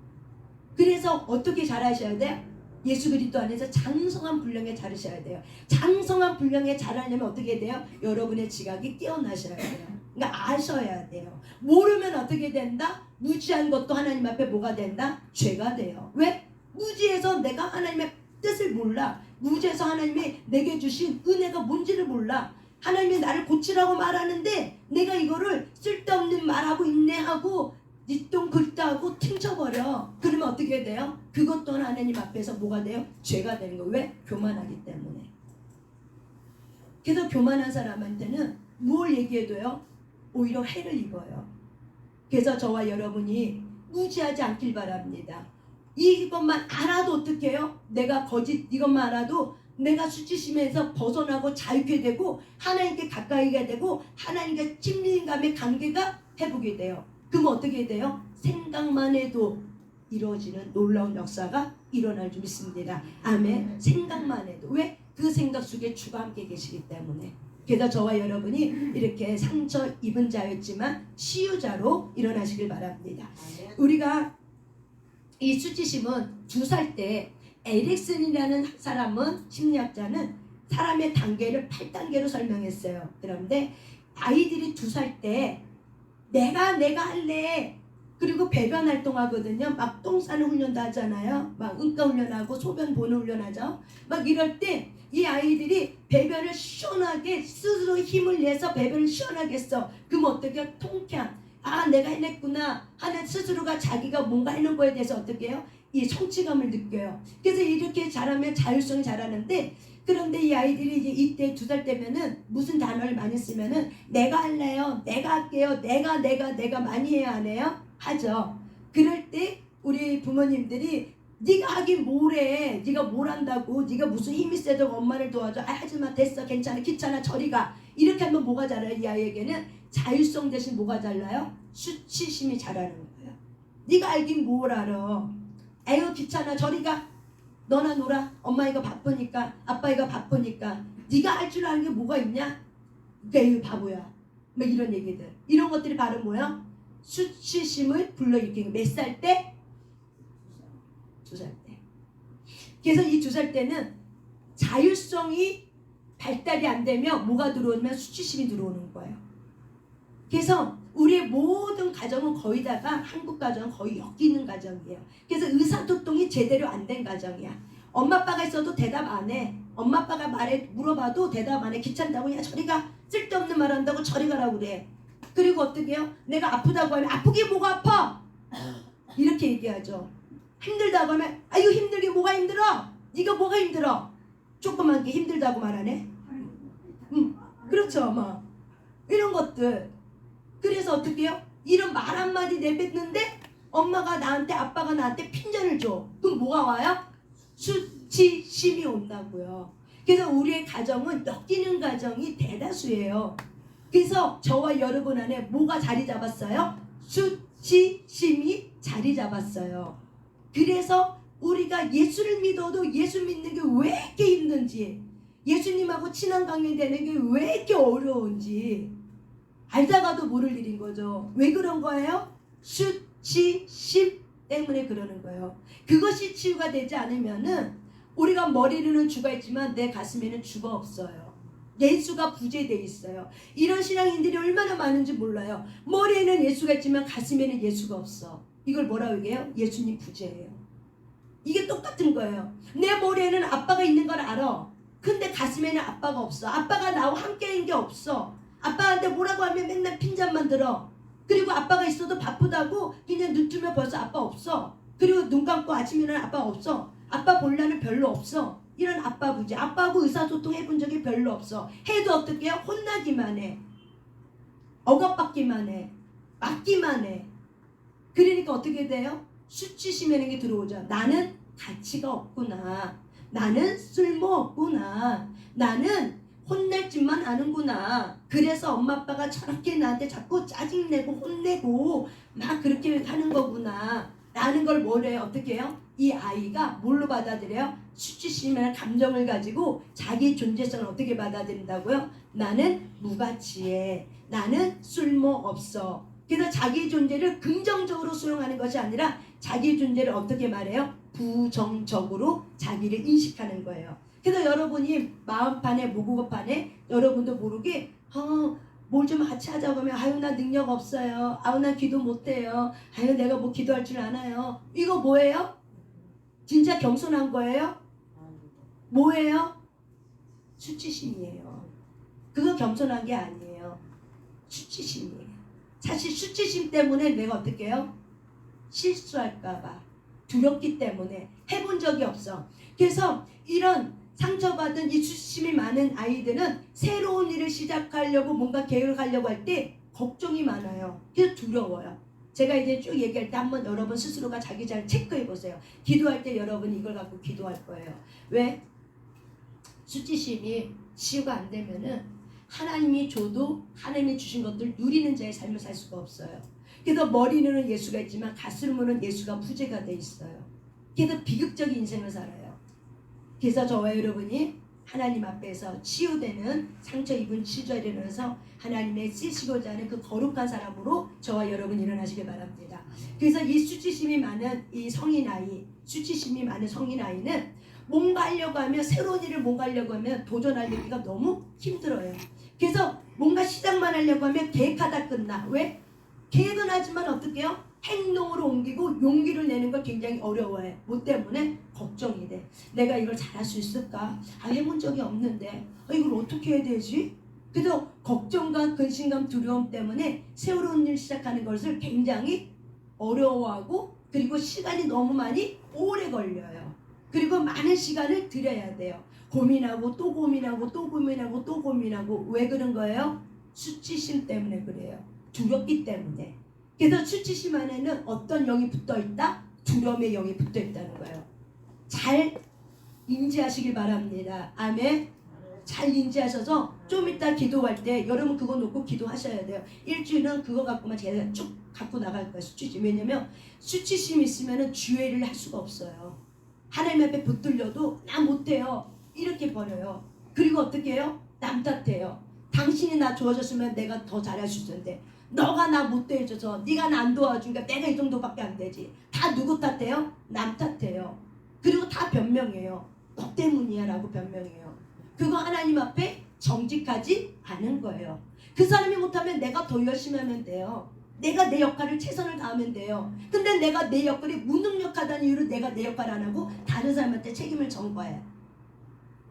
그래서 어떻게 잘하셔야 돼요? 예수 그리스도 안에서 장성한 분량에 자르셔야 돼요. 장성한 분량에 자라려면 어떻게 돼요? 여러분의 지각이 깨어나셔야 돼요. 그러니까 아셔야 돼요. 모르면 어떻게 된다? 무지한 것도 하나님 앞에 뭐가 된다? 죄가 돼요. 왜? 무지해서 내가 하나님의 뜻을 몰라. 무지해서 하나님이 내게 주신 은혜가 뭔지를 몰라. 하나님이 나를 고치라고 말하는데 내가 이거를 쓸데없는 말하고 인내하고 뒷동글다하고 튕쳐버려. 그러면 어떻게 돼요? 그것 또한 하나님 앞에서 뭐가 돼요? 죄가 되는 거예요. 왜? 교만하기 때문에. 그래서 교만한 사람한테는 뭘 얘기해도요? 오히려 해를 입어요. 그래서 저와 여러분이 무지하지 않길 바랍니다. 이것만 알아도 어떻게 해요? 내가 거짓 이것만 알아도 내가 수치심에서 벗어나고 자유케 되고 하나님께 가까이가 되고 하나님과 친밀감의 관계가 회복이 돼요. 그럼 어떻게 돼요? 생각만 해도 이루어지는 놀라운 역사가 일어날 줄 믿습니다. 아멘. 생각만 해도. 왜? 그 생각 속에 주가 함께 계시기 때문에. 그래서 저와 여러분이 이렇게 상처 입은 자였지만 치유자로 일어나시길 바랍니다. 우리가 이 수치심은 2살 때 에릭슨이라는 사람은 심리학자는 사람의 단계를 8단계로 설명했어요. 그런데 아이들이 2살 때 내가 할래. 그리고 배변 활동하거든요. 막 똥 싸는 훈련도 하잖아요. 막 응가 훈련하고 소변 보는 훈련하죠. 막 이럴 때 이 아이들이 배변을 시원하게 스스로 힘을 내서 배변을 시원하게 했어. 그럼 어떻게 통쾌한 아 내가 해냈구나 하는 스스로가 자기가 뭔가 해놓은 거에 대해서 어떻게 해요? 이 성취감을 느껴요. 그래서 이렇게 자라면 자율성이 자라는데, 그런데 이 아이들이 이제 이때 2살 때면은 무슨 단어를 많이 쓰면은 내가 할래요, 내가 할게요, 내가 많이 해야 안 해요? 하죠. 그럴 때 우리 부모님들이 네가 하긴 뭐래, 네가 뭘 한다고, 네가 무슨 힘이 세다고 엄마를 도와줘, 아 하지마, 됐어, 괜찮아, 귀찮아, 저리 가. 이렇게 하면 뭐가 자라요? 이 아이에게는 자율성 대신 뭐가 잘나요? 수치심이 자라는 거예요. 네가 알긴 뭘 알아, 에휴 귀찮아, 저리 가, 너나 놀아, 엄마 이거 바쁘니까, 아빠 이거 바쁘니까, 네가 할 줄 아는 게 뭐가 있냐, 에휴 바보야, 뭐 이런 얘기들, 이런 것들이 바로 뭐야? 수치심을 불러일으키는. 몇 살 때? 2살 때. 그래서 이 2살 때는 자율성이 발달이 안 되면 뭐가 들어오면 수치심이 들어오는 거예요. 그래서 우리의 모든 가정은 거의 다가, 한국 가정은 거의 엮이는 가정이에요. 그래서 의사소통이 제대로 안 된 가정이야. 엄마 아빠가 있어도 대답 안 해. 엄마 아빠가 물어봐도 대답 안 해. 귀찮다고, 그냥 저리 가, 쓸데없는 말 한다고 저리 가라고 그래. 그리고 어떻게 해요? 내가 아프다고 하면 아프게 뭐가 아파? 이렇게 얘기하죠. 힘들다고 하면 아유 힘들게 뭐가 힘들어? 네가 뭐가 힘들어? 조그만 게 힘들다고 말하네. 그렇죠. 막 이런 것들. 그래서 어떻게 해요? 이런 말 한마디 내뱉는데 엄마가 나한테, 아빠가 나한테 핀잔을 줘. 그럼 뭐가 와요? 수치심이 온다고요. 그래서 우리의 가정은 엮이는 가정이 대다수예요. 그래서 저와 여러분 안에 뭐가 자리 잡았어요? 수치심이 자리 잡았어요. 그래서 우리가 예수를 믿어도 예수 믿는 게 왜 이렇게 힘든지, 예수님하고 친한 관계 되는 게 왜 이렇게 어려운지 알다가도 모를 일인 거죠. 왜 그런 거예요? 수치심 때문에 그러는 거예요. 그것이 치유가 되지 않으면은 우리가 머리로는 주가 있지만 내 가슴에는 주가 없어요. 예수가 부재되어 있어요. 이런 신앙인들이 얼마나 많은지 몰라요. 머리에는 예수가 있지만 가슴에는 예수가 없어. 이걸 뭐라고 얘기해요? 예수님 부재예요. 이게 똑같은 거예요. 내 머리에는 아빠가 있는 걸 알아. 근데 가슴에는 아빠가 없어. 아빠가 나와 함께인 게 없어. 아빠한테 뭐라고 하면 맨날 핀잔만 들어. 그리고 아빠가 있어도 바쁘다고 그냥 눈 뜨면 벌써 아빠 없어. 그리고 눈 감고 아침 일어나면 아빠 없어. 아빠 볼 날은 별로 없어. 이런 아빠 부재. 아빠하고 의사소통 해본 적이 별로 없어. 해도 어떻게 해요? 혼나기만 해. 억압받기만 해. 맞기만 해. 그러니까 어떻게 돼요? 수치심이라는 게 들어오죠. 나는 가치가 없구나. 나는 쓸모없구나. 나는 혼낼 짓만 아는구나. 그래서 엄마 아빠가 저렇게 나한테 자꾸 짜증내고 혼내고 막 그렇게 하는 거구나 라는 걸 뭐래요? 어떻게 해요? 이 아이가 뭘로 받아들여요? 수치심이라는 감정을 가지고 자기 존재성을 어떻게 받아들인다고요? 나는 무가치해. 나는 쓸모없어. 그래서 자기 존재를 긍정적으로 수용하는 것이 아니라 자기 존재를 어떻게 말해요? 부정적으로 자기를 인식하는 거예요. 그래서 여러분이 마음판에, 모국어판에 여러분도 모르게 뭘 좀 같이 하자고 하면 아유 나 능력 없어요. 아유 나 기도 못해요. 아유 내가 뭐 기도할 줄 아나요. 이거 뭐예요? 진짜 겸손한 거예요? 뭐예요? 수치심이에요. 그거 겸손한 게 아니에요. 수치심이에요. 사실 수치심 때문에 내가 어떻게 해요? 실수할까봐 두렵기 때문에 해본 적이 없어. 그래서 이런 상처받은 이 수치심이 많은 아이들은 새로운 일을 시작하려고 뭔가 계획을 하려고 할 때 걱정이 많아요. 그래서 두려워요. 제가 이제 쭉 얘기할 때 한번 여러분 스스로가 자기 잘 체크해 보세요. 기도할 때 여러분 이걸 갖고 기도할 거예요. 왜? 수치심이 치유가 안 되면은 하나님이 줘도 하나님이 주신 것들 누리는 자의 삶을 살 수가 없어요. 그래서 머리는 예수가 있지만 가슴으로는 예수가 부재가 돼 있어요. 그래서 비극적인 인생을 살아요. 그래서 저와 여러분이 하나님 앞에서 치유되는 상처 입은 치유자를 일어나서 하나님의 쓰시고자 하는 그 거룩한 사람으로 저와 여러분 일어나시길 바랍니다. 그래서 이 수치심이 많은 이 성인 아이, 수치심이 많은 성인 아이는 뭔가 하려고 하면, 새로운 일을 뭔가 하려고 하면 도전하기가 너무 힘들어요. 그래서 뭔가 시작만 하려고 하면 계획하다 끝나. 왜? 계획은 하지만 어떻게 해요? 행동으로 옮기고 용기를 내는 걸 굉장히 어려워해. 뭐 때문에? 걱정이 돼. 내가 이걸 잘할 수 있을까? 해본 적이 없는데 이걸 어떻게 해야 되지? 그래서 걱정과 근심감 두려움 때문에 새로운 일 시작하는 것을 굉장히 어려워하고 그리고 시간이 너무 많이 오래 걸려요. 그리고 많은 시간을 들여야 돼요. 고민하고 또 고민하고 또 고민하고 또 고민하고 왜 그런 거예요? 수치심 때문에 그래요. 두렵기 때문에. 그래서 수치심 안에는 어떤 영이 붙어있다? 두려움의 영이 붙어있다는 거예요. 잘 인지하시길 바랍니다. 아멘. 잘 인지하셔서 좀 이따 기도할 때 여러분 그거 놓고 기도하셔야 돼요. 일주일은 그거 갖고만 제가 쭉 갖고 나갈 거예요. 수치심. 왜냐면 수치심이 있으면 주의를 할 수가 없어요. 하나님 앞에 붙들려도 나 못해요. 이렇게 버려요. 그리고 어떻게 해요? 남 탓해요. 당신이 나 도와줬으면 내가 더 잘할 수 있었는데 너가 나 못 도와줘서 네가 나 안 도와주니까 내가 이 정도밖에 안 되지. 다 누구 탓해요? 남 탓해요. 그리고 다 변명해요. 너 때문이야 라고 변명해요. 그거 하나님 앞에 정직하지 않은 거예요. 그 사람이 못하면 내가 더 열심히 하면 돼요. 내가 내 역할을 최선을 다하면 돼요. 근데 내가 내 역할이 무능력하다는 이유로 내가 내 역할 안 하고 다른 사람한테 책임을 전 거예요.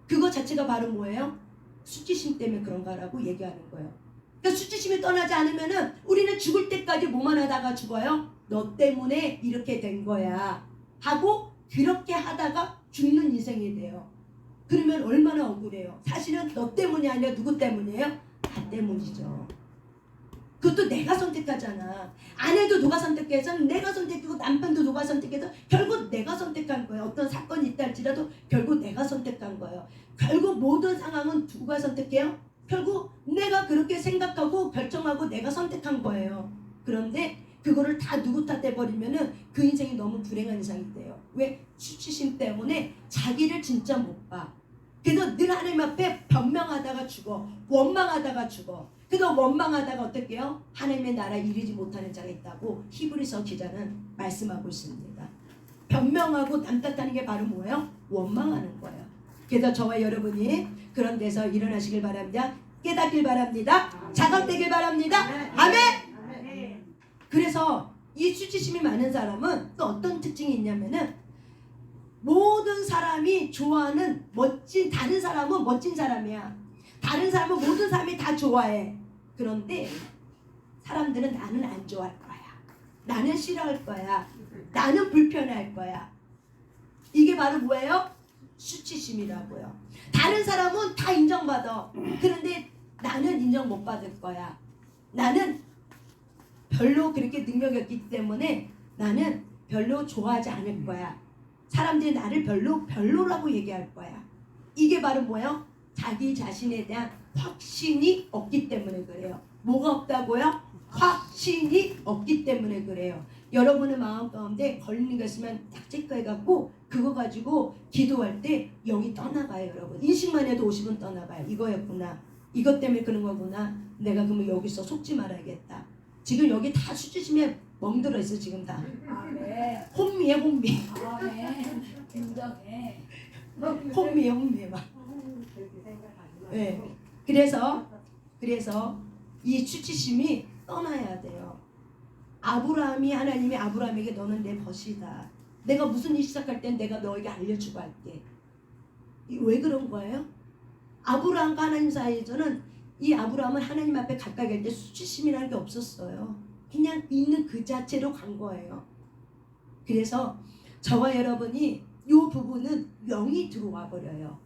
그거 자체가 바로 뭐예요? 수치심 때문에 그런 거라고 얘기하는 거예요. 그러니까 수치심이 떠나지 않으면은 우리는 죽을 때까지 뭐만 하다가 죽어요? 너 때문에 이렇게 된 거야 하고 그렇게 하다가 죽는 인생이 돼요. 그러면 얼마나 억울해요. 사실은 너 때문이 아니라 누구 때문이에요? 나 때문이죠. 그것도 내가 선택하잖아. 아내도 누가 선택해서 내가 선택하고 남편도 누가 선택해서 결국 내가 선택한 거예요. 어떤 사건이 있다 할지라도 결국 내가 선택한 거예요. 결국 모든 상황은 누가 선택해요? 결국 내가 그렇게 생각하고 결정하고 내가 선택한 거예요. 그런데 그거를 다 누구 탓해 버리면은 그 인생이 너무 불행한 인생이 돼요. 왜? 수치심 때문에 자기를 진짜 못 봐. 그래서 늘 하나님 앞에 변명하다가 죽어. 원망하다가 죽어. 그래서 원망하다가 어떻게 해요? 하나님의 나라 이르지 못하는 자가 있다고 히브리서 기자는 말씀하고 있습니다. 변명하고 남 탓하는 게 바로 뭐예요? 원망하는 거예요. 그래서 저와 여러분이 그런 데서 일어나시길 바랍니다. 깨닫길 바랍니다. 자각되길 바랍니다. 아멘. 그래서 이 수치심이 많은 사람은 또 어떤 특징이 있냐면은 모든 사람이 좋아하는 다른 사람은 멋진 사람이야. 다른 사람은 모든 사람이 다 좋아해. 그런데 사람들은 나는 안 좋아할 거야. 나는 싫어할 거야. 나는 불편할 거야. 이게 바로 뭐예요? 수치심이라고요. 다른 사람은 다 인정받아. 그런데 나는 인정 못 받을 거야. 나는 별로 그렇게 능력이 없기 때문에 나는 별로 좋아하지 않을 거야. 사람들이 나를 별로라고 얘기할 거야. 이게 바로 뭐예요? 자기 자신에 대한 확신이 없기 때문에 그래요. 뭐가 없다고요? 확신이 없기 때문에 그래요. 여러분의 마음 가운데 걸리는 거 있으면 딱 체크해갖고 그거 가지고 기도할 때 영이 떠나가요. 여러분 인식만 해도 50은 떠나가요. 이거였구나. 이것 때문에 그런 거구나. 내가 그러면 여기서 속지 말아야겠다. 지금 여기 다 수치심에 멍들어 있어 지금 다. 네. 혼미해 혼미. 네. 인정해. 혼미해 막. 네. 그래서 이 수치심이 떠나야 돼요. 하나님이 아브라함에게 너는 내 벗이다. 내가 무슨 일 시작할 땐 내가 너에게 알려주고 할게. 왜 그런 거예요? 아브라함과 하나님 사이에서는 이 아브라함은 하나님 앞에 가까이 갈 때 수치심이라는 게 없었어요. 그냥 있는 그 자체로 간 거예요. 그래서 저와 여러분이 이 부분은 영이 들어와 버려요.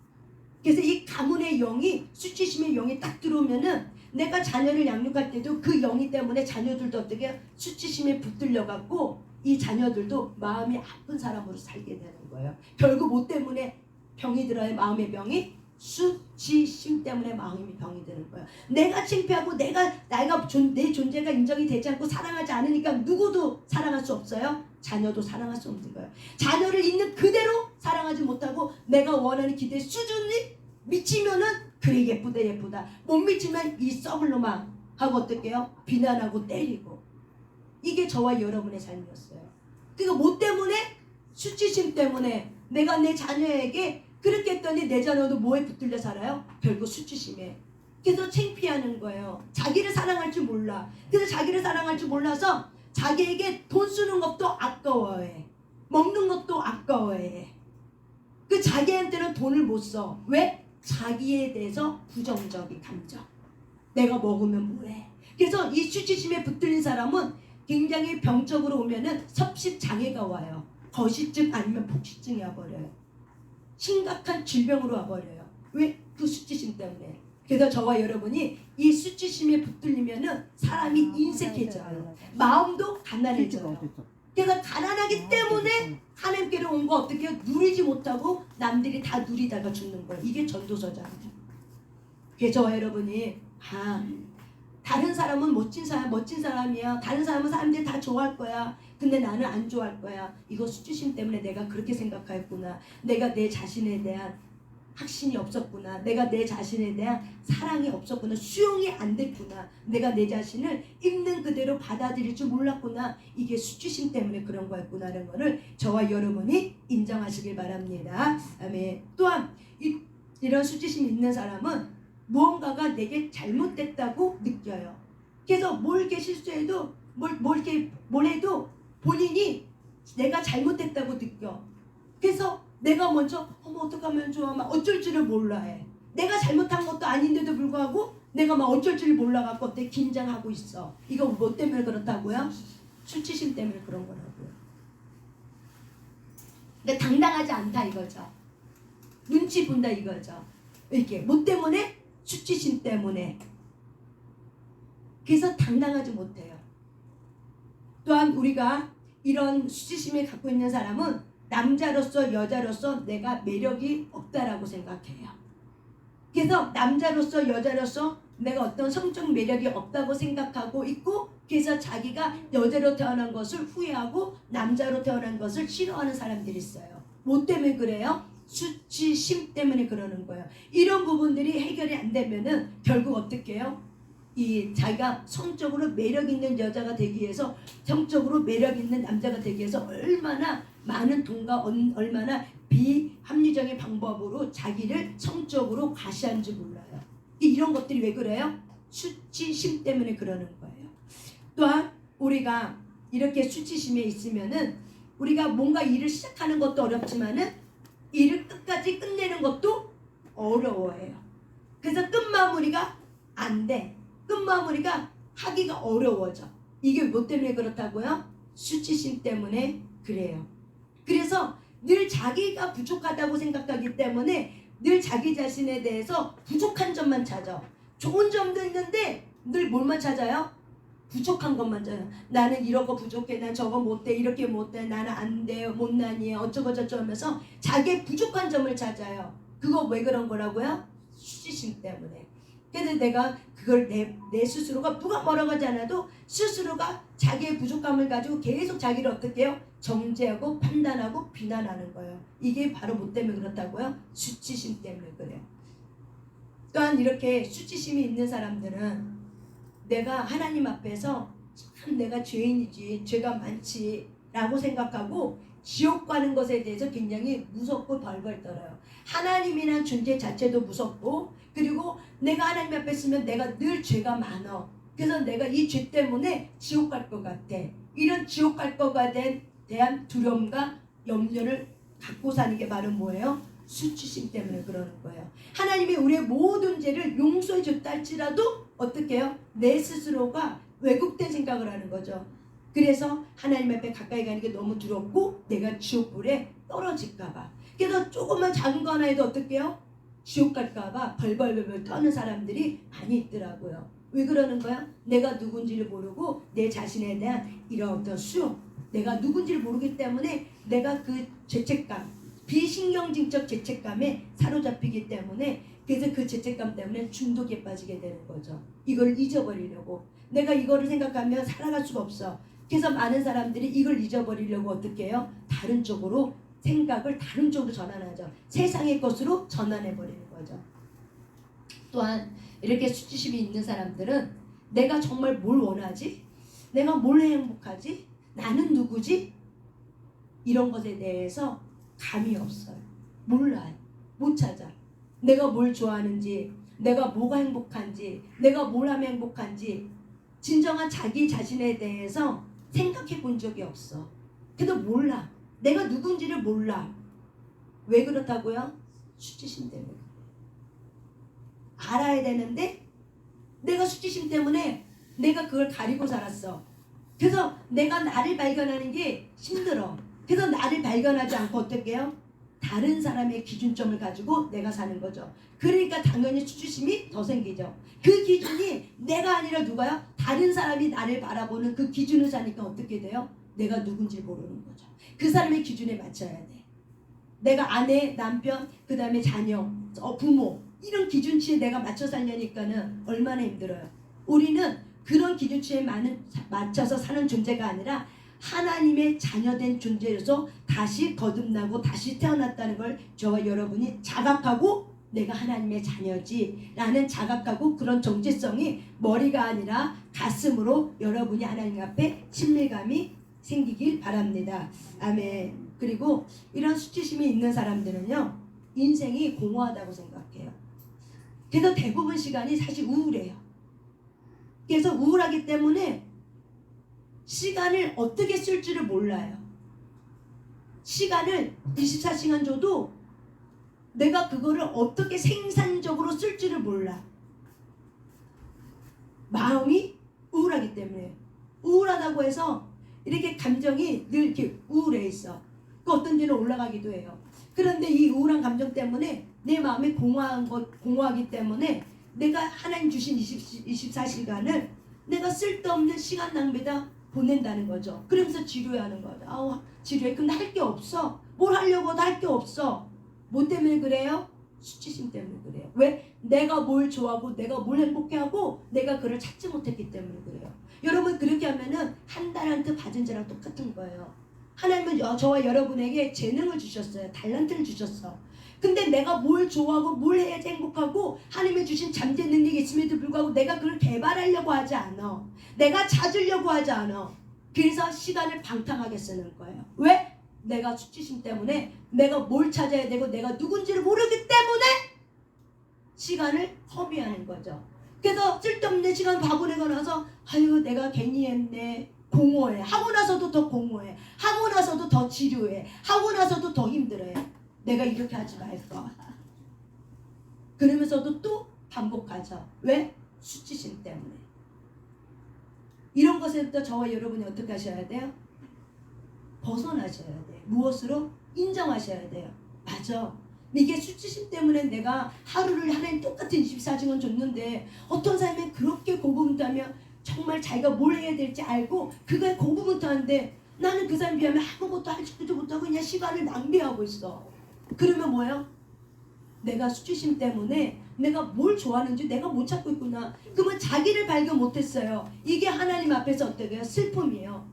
그래서 이 가문의 영이 수치심의 영이 딱 들어오면은 내가 자녀를 양육할 때도 그 영이 때문에 자녀들도 어떻게 수치심에 붙들려 갖고 이 자녀들도 마음이 아픈 사람으로 살게 되는 거예요. 결국 뭐 때문에 병이 들어요? 마음의 병이 수치심 때문에 마음이 병이 드는 거예요. 내가 창피하고 내 존재가 인정이 되지 않고 사랑하지 않으니까 누구도 사랑할 수 없어요. 자녀도 사랑할 수 없는 거예요. 자녀를 있는 그대로 사랑하지 못하고 내가 원하는 기대 수준이 미치면은 그래 예쁘다 못 미치면 이 썩을 놈아 하고 어떻게 해요? 비난하고 때리고. 이게 저와 여러분의 삶이었어요. 그러니까 뭐 때문에? 수치심 때문에 내가 내 자녀에게 그렇게 했더니 내 자녀도 뭐에 붙들려 살아요? 결국 수치심에. 그래서 창피하는 거예요. 자기를 사랑할 줄 몰라. 그래서 자기를 사랑할 줄 몰라서 자기에게 돈 쓰는 것도 아까워해. 먹는 것도 아까워해. 자기한테는 돈을 못 써. 왜? 자기에 대해서 부정적인 감정. 내가 먹으면 뭐해. 그래서 이 수치심에 붙들린 사람은 굉장히 병적으로 오면은 섭식장애가 와요. 거식증 아니면 폭식증이 와버려요. 심각한 질병으로 와버려요. 왜? 그 수치심 때문에. 그래서 저와 여러분이 이 수치심에 붙들리면은 사람이 인색해져요. 마음도 가난해져요. 그래서 가난하기 때문에 하나님께로 온 거 어떻게 해요? 누리지 못하고 남들이 다 누리다가 죽는 거예요. 이게 전도서잖아요. 그래서 저와 여러분이 다른 사람은 멋진 사람이야. 다른 사람은 사람들이 다 좋아할 거야. 근데 나는 안 좋아할 거야. 이거 수치심 때문에 내가 그렇게 생각하였구나. 내가 내 자신에 대한 확신이 없었구나. 내가 내 자신에 대한 사랑이 없었구나. 수용이 안 됐구나. 내가 내 자신을 있는 그대로 받아들일 줄 몰랐구나. 이게 수치심 때문에 그런 거였구나라는 거를 저와 여러분이 인정하시길 바랍니다. 아멘. 또한 이런 수치심이 있는 사람은 무언가가 내게 잘못됐다고 느껴요. 그래서 뭘 이렇게 실수해도 뭘 해도 본인이 내가 잘못됐다고 느껴. 그래서 내가 먼저 어떡하면 좋아 막 어쩔 줄을 몰라 해. 내가 잘못한 것도 아닌데도 불구하고 내가 막 어쩔 줄을 몰라갖고 어때 긴장하고 있어. 이거 뭐 때문에 그렇다고요? 수치심 때문에 그런 거라고요. 그러니까 당당하지 않다 이거죠. 눈치 본다 이거죠. 이렇게 뭐 때문에? 수치심 때문에. 그래서 당당하지 못해요. 또한 우리가 이런 수치심을 갖고 있는 사람은 남자로서 여자로서 내가 매력이 없다라고 생각해요. 그래서 남자로서 여자로서 내가 어떤 성적 매력이 없다고 생각하고 있고, 그래서 자기가 여자로 태어난 것을 후회하고 남자로 태어난 것을 싫어하는 사람들이 있어요. 뭐 때문에 그래요? 수치심 때문에 그러는 거예요. 이런 부분들이 해결이 안 되면은 결국 어떻게 해요? 자기가 성적으로 매력 있는 여자가 되기 위해서, 성적으로 매력 있는 남자가 되기 위해서 얼마나 많은 돈과 얼마나 비합리적인 방법으로 자기를 성적으로 과시하는지 몰라요. 이런 것들이 왜 그래요? 수치심 때문에 그러는 거예요. 또한 우리가 이렇게 수치심에 있으면은 우리가 뭔가 일을 시작하는 것도 어렵지만은 일을 끝까지 끝내는 것도 어려워해요. 그래서 끝마무리가 안 돼. 끝마무리가 하기가 어려워져. 이게 뭐 때문에 그렇다고요? 수치심 때문에 그래요. 그래서 늘 자기가 부족하다고 생각하기 때문에 늘 자기 자신에 대해서 부족한 점만 찾아. 좋은 점도 있는데 늘 뭘만 찾아요? 부족한 것만 찾아요. 나는 이런 거 부족해. 난 저거 못해. 이렇게 못해. 나는 안 돼. 못나니. 어쩌고 저쩌고 하면서 자기의 부족한 점을 찾아요. 그거 왜 그런 거라고요? 수치심 때문에. 그래서 내가 그걸 내 스스로가 누가 뭐라고 하지 않아도 스스로가 자기의 부족함을 가지고 계속 자기를 어떻게 해요? 정죄하고 판단하고 비난하는 거예요. 이게 바로 뭐 때문에 그렇다고요? 수치심 때문에 그래요. 또한 이렇게 수치심이 있는 사람들은 내가 하나님 앞에서 참 내가 죄인이지, 죄가 많지 라고 생각하고 지옥 가는 것에 대해서 굉장히 무섭고 벌벌 떨어요. 하나님이란 존재 자체도 무섭고, 그리고 내가 하나님 앞에 있으면 내가 늘 죄가 많아. 그래서 내가 이 죄 때문에 지옥 갈 것 같아. 이런 지옥 갈 것에 대한 두려움과 염려를 갖고 사는 게 바로 뭐예요? 수치심 때문에 그러는 거예요. 하나님이 우리의 모든 죄를 용서해 줬다 할지라도 어떻게 해요? 내 스스로가 왜곡된 생각을 하는 거죠. 그래서 하나님 앞에 가까이 가는 게 너무 두렵고 내가 지옥불에 떨어질까봐. 그래서 조금만 작은 거 하나 해도 어떻게 해요? 지옥 갈까봐 벌벌벌 떠는 사람들이 많이 있더라고요. 왜 그러는 거야? 내가 누군지를 모르고 내 자신에 대한 이런 어떤 수용, 내가 누군지를 모르기 때문에 내가 그 죄책감, 비신경질적 죄책감에 사로잡히기 때문에, 그래서 그 죄책감 때문에 중독에 빠지게 되는 거죠. 이걸 잊어버리려고. 내가 이거를 생각하면 살아갈 수가 없어. 그래서 많은 사람들이 이걸 잊어버리려고 어떻게 해요? 다른 쪽으로 생각을 다른 쪽으로 전환하죠. 세상의 것으로 전환해버리는 거죠. 또한 이렇게 수치심이 있는 사람들은 내가 정말 뭘 원하지? 내가 뭘 해야 행복하지? 나는 누구지? 이런 것에 대해서 감이 없어요. 몰라요. 못 찾아. 내가 뭘 좋아하는지, 내가 뭐가 행복한지, 내가 뭘 하면 행복한지 진정한 자기 자신에 대해서 생각해 본 적이 없어. 그래도 몰라. 내가 누군지를 몰라. 왜 그렇다고요? 수치심 때문에. 알아야 되는데 내가 수치심 때문에 내가 그걸 가리고 살았어. 그래서 내가 나를 발견하는 게 힘들어. 그래서 나를 발견하지 않고 어떻게 해요? 다른 사람의 기준점을 가지고 내가 사는 거죠. 그러니까 당연히 수치심이 더 생기죠. 그 기준이 내가 아니라 누가요? 다른 사람이 나를 바라보는 그 기준을 사니까 어떻게 돼요? 내가 누군지 모르는 거죠. 그 사람의 기준에 맞춰야 돼. 내가 아내, 남편, 그 다음에 자녀, 부모 이런 기준치에 내가 맞춰 살려니까는 얼마나 힘들어요. 우리는 그런 기준치에 맞춰서 사는 존재가 아니라 하나님의 자녀된 존재로서 다시 거듭나고 다시 태어났다는 걸 저와 여러분이 자각하고 내가 하나님의 자녀지 라는 자각하고 그런 정체성이 머리가 아니라 가슴으로 여러분이 하나님 앞에 친밀감이 생기길 바랍니다. 아멘. 그리고 이런 수치심이 있는 사람들은요 인생이 공허하다고 생각해요. 그래서 대부분 시간이 사실 우울해요. 그래서 우울하기 때문에 시간을 어떻게 쓸 줄을 몰라요. 시간을 24시간 줘도 내가 그거를 어떻게 생산적으로 쓸 줄을 몰라. 마음이 우울하기 때문에. 우울하다고 해서 이렇게 감정이 늘 이렇게 우울해 있어. 그 어떤 데는 올라가기도 해요. 그런데 이 우울한 감정 때문에 내 마음이 공허하기 때문에 내가 하나님 주신 24시간을 내가 쓸데없는 시간 낭비다 보낸다는 거죠. 그러면서 지루해하는 거죠. 아우 지루해. 근데 할 게 없어. 뭘 하려고 해도 할 게 없어. 뭐 때문에 그래요? 수치심 때문에 그래요. 왜? 내가 뭘 좋아하고 내가 뭘 행복해하고 내가 그를 찾지 못했기 때문에 그래요. 여러분 그렇게 하면은 한 달한테 받은 자랑 똑같은 거예요. 하나님은 저와 여러분에게 재능을 주셨어요. 달란트를 주셨어. 근데 내가 뭘 좋아하고 뭘 해야지 행복하고 하나님이 주신 잠재 능력이 있음에도 불구하고 내가 그걸 개발하려고 하지 않아. 내가 찾으려고 하지 않아. 그래서 시간을 방탕하게 쓰는 거예요. 왜? 내가 수치심 때문에 내가 뭘 찾아야 되고 내가 누군지를 모르기 때문에 시간을 허비하는 거죠. 그래서 쓸데없는 시간 바보내고 나서 아유 내가 괜히 했네. 공허해. 하고 나서도 더 공허해. 하고 나서도 더 지루해. 하고 나서도 더 힘들어해. 내가 이렇게 하지 말까. 그러면서도 또 반복하죠. 왜? 수치심 때문에. 이런 것에부터 저와 여러분이 어떻게 하셔야 돼요? 벗어나셔야 돼요. 무엇으로? 인정하셔야 돼요. 맞아. 이게 수치심 때문에 내가 하루를 하나님 똑같은 24시간 줬는데 어떤 사람이 그렇게 고군분투하며 정말 자기가 뭘 해야 될지 알고 그거에 고군분투하는데 나는 그 사람 비하면 아무것도 할지도 못하고 그냥 시간을 낭비하고 있어. 그러면 뭐예요? 내가 수치심 때문에 내가 뭘 좋아하는지 내가 못 찾고 있구나. 그러면 자기를 발견 못했어요. 이게 하나님 앞에서 어때요? 슬픔이에요.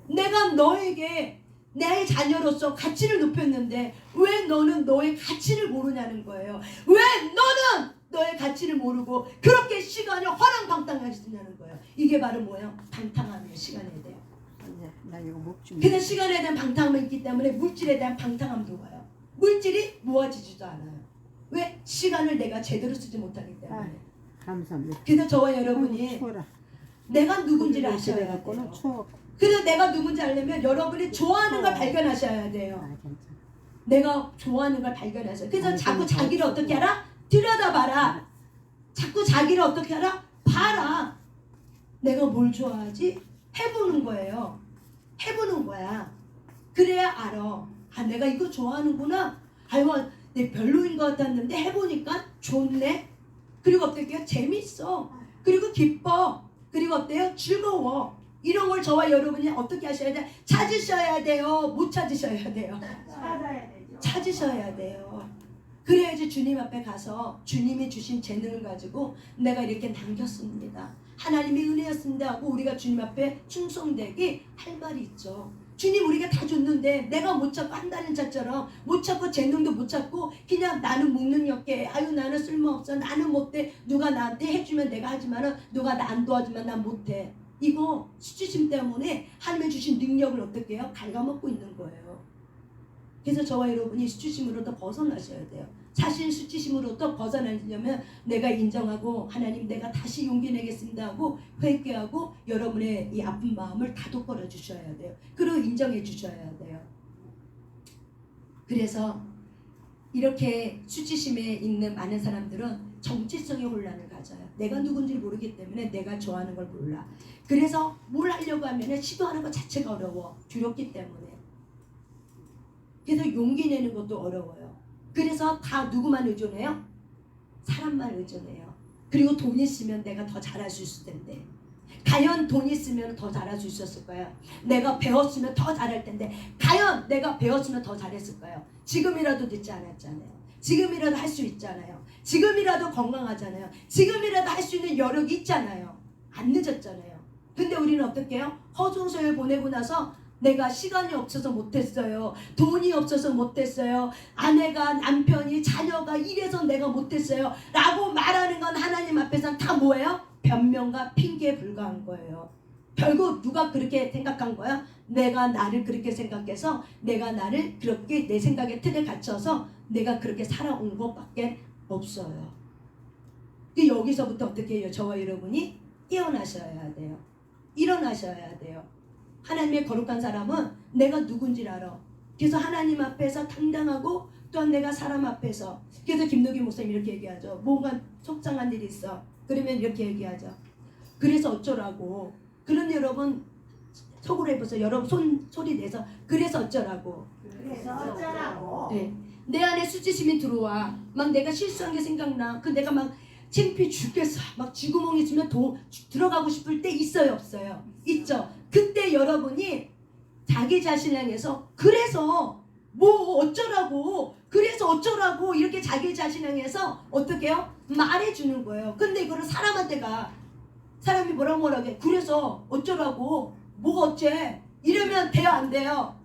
내가 너에게 내 자녀로서 가치를 높였는데 왜 너는 너의 가치를 모르냐는 거예요. 왜 너는 너의 가치를 모르고 그렇게 시간을 허랑방탕하게 쓰냐는 거예요. 이게 바로 뭐예요? 방탕함이에요. 시간에 대한. 나 이거 목 좀. 근데 시간에 대한 방탕함이 있기 때문에 물질에 대한 방탕함도 와요. 물질이 모아지지도 않아요. 왜? 시간을 내가 제대로 쓰지 못하기 때문에. 감사합니다. 그래서 저와 여러분이 추워라. 내가 누군지를 거기 아셔야 있어갖고는 돼요. 추워. 그래서 내가 누군지 알려면 여러분이 좋아하는 걸 발견하셔야 돼요. 아 괜찮아. 내가 좋아하는 걸 발견하셔요. 그래서 아니, 자꾸 그건 자기를 더 어떻게 하라? 들여다봐라. 자꾸 자기를 어떻게 하라? 봐라. 내가 뭘 좋아하지? 해보는 거예요. 해보는 거야. 그래야 알아. 아 내가 이거 좋아하는구나. 아이고 내 별로인 것 같았는데 해보니까 좋네. 그리고 어떻게 해요? 재밌어. 그리고 기뻐. 그리고 어때요? 즐거워. 이런 걸 저와 여러분이 어떻게 하셔야 돼요? 찾으셔야 돼요. 못 찾으셔야 돼요. 찾아야 되죠. 찾으셔야 돼요. 그래야지 주님 앞에 가서 주님이 주신 재능을 가지고 내가 이렇게 남겼습니다. 하나님의 은혜였습니다 하고 우리가 주님 앞에 충성되게 할 말이 있죠. 주님 우리가 다 줬는데 내가 못 찾고 한다는 자처럼 못 찾고 재능도 못 찾고 그냥 나는 무능력해. 아유 나는 쓸모없어. 나는 못돼. 누가 나한테 해주면 내가 하지만은 누가 나 안 도와주면 난 못해. 이거 수치심 때문에 하나님이 주신 능력을 어떻게 해요? 갉아먹고 있는 거예요. 그래서 저와 여러분이 수치심으로부터 벗어나셔야 돼요. 자신 수치심으로부터 벗어나려면 내가 인정하고 하나님 내가 다시 용기 내겠습니다 하고 회개하고 여러분의 이 아픈 마음을 다독거려 주셔야 돼요. 그리고 인정해 주셔야 돼요. 그래서 이렇게 수치심에 있는 많은 사람들은 정체성의 혼란을 가져요. 내가 누군지를 모르기 때문에 내가 좋아하는 걸 몰라. 그래서 뭘 하려고 하면 시도하는 것 자체가 어려워. 두렵기 때문에. 그래서 용기 내는 것도 어려워요. 그래서 다 누구만 의존해요? 사람만 의존해요. 그리고 돈 있으면 내가 더 잘할 수 있을 텐데. 과연 돈 있으면 더 잘할 수 있었을까요? 내가 배웠으면 더 잘할 텐데 과연 내가 배웠으면 더 잘했을까요? 지금이라도 늦지 않았잖아요. 지금이라도 할 수 있잖아요. 지금이라도 건강하잖아요. 지금이라도 할 수 있는 여력이 있잖아요. 안 늦었잖아요. 근데 우리는 어떻게 해요? 허송세월 보내고 나서 내가 시간이 없어서 못했어요. 돈이 없어서 못했어요. 아내가, 남편이, 자녀가 이래서 내가 못했어요. 라고 말하는 건 하나님 앞에서는 다 뭐예요? 변명과 핑계에 불과한 거예요. 결국 누가 그렇게 생각한 거야? 내가 나를 그렇게 생각해서 내가 나를 그렇게 내 생각의 틀에 갇혀서 내가 그렇게 살아온 것밖에 없어요. 여기서부터 어떻게 해요? 저와 여러분이 깨어나셔야 돼요. 일어나셔야 돼요. 하나님의 거룩한 사람은 내가 누군지를 알아. 그래서 하나님 앞에서 당당하고 또한 내가 사람 앞에서. 그래서 김노기 목사님 이렇게 얘기하죠. 뭔가 속상한 일이 있어. 그러면 이렇게 얘기하죠. 그래서 어쩌라고. 그런데 여러분 속으로 해보세요. 여러분 소리 내서 그래서 어쩌라고. 그래서 어쩌라고. 네. 내 안에 수치심이 들어와. 막 내가 실수한 게 생각나. 내가 막 창피해 죽겠어. 막 쥐구멍이 있으면 들어가고 싶을 때 있어요, 없어요? 있죠. 그때 여러분이 자기 자신을 향해서 그래서 뭐 어쩌라고, 그래서 어쩌라고 이렇게 자기 자신을 향해서 어떻게 해요? 말해주는 거예요. 근데 이거를 사람한테 가. 사람이 뭐라고 해. 그래서 어쩌라고, 뭐가 어째 이러면 돼요, 안 돼요?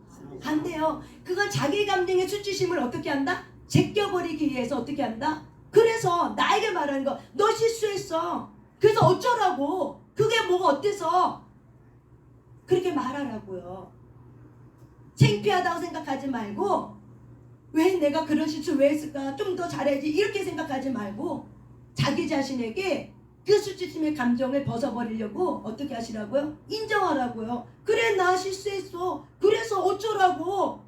안 돼요. 그건 자기 감정의 수치심을 어떻게 한다? 제껴버리기 위해서 어떻게 한다? 그래서 나에게 말하는 거, 너 실수했어. 그래서 어쩌라고. 그게 뭐가 어때서 그렇게 말하라고요. 창피하다고 생각하지 말고 왜 내가 그런 실수 왜 했을까? 좀 더 잘해야지 이렇게 생각하지 말고 자기 자신에게 그 수치심의 감정을 벗어버리려고 어떻게 하시라고요? 인정하라고요. 그래 나 실수했어. 그래서 어쩌라고.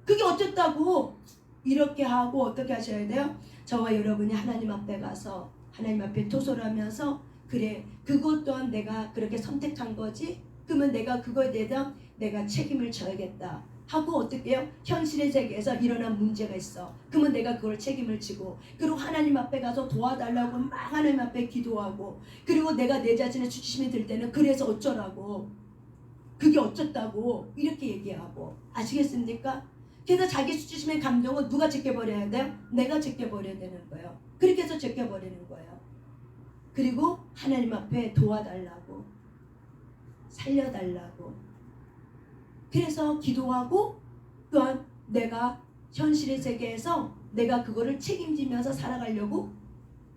그게 어쨌다고. 이렇게 하고 어떻게 하셔야 돼요? 저와 여러분이 하나님 앞에 가서 하나님 앞에 토설하면서 그래 그것 또한 내가 그렇게 선택한 거지. 그러면 내가 그거에 대해서 내가 책임을 져야겠다 하고 어떻게 해요? 현실의 세계에서 일어난 문제가 있어. 그러면 내가 그걸 책임을 지고 그리고 하나님 앞에 가서 도와달라고 막 하나님 앞에 기도하고 그리고 내가 내 자신의 수치심이 들 때는 그래서 어쩌라고 그게 어쩌다고 이렇게 얘기하고 아시겠습니까? 그래서 자기 수치심의 감정은 누가 지켜버려야 돼요? 내가 지켜버려야 되는 거예요. 그렇게 해서 지켜버리는 거예요. 그리고 하나님 앞에 도와달라고 살려달라고 그래서 기도하고 또한 내가 현실의 세계에서 내가 그거를 책임지면서 살아가려고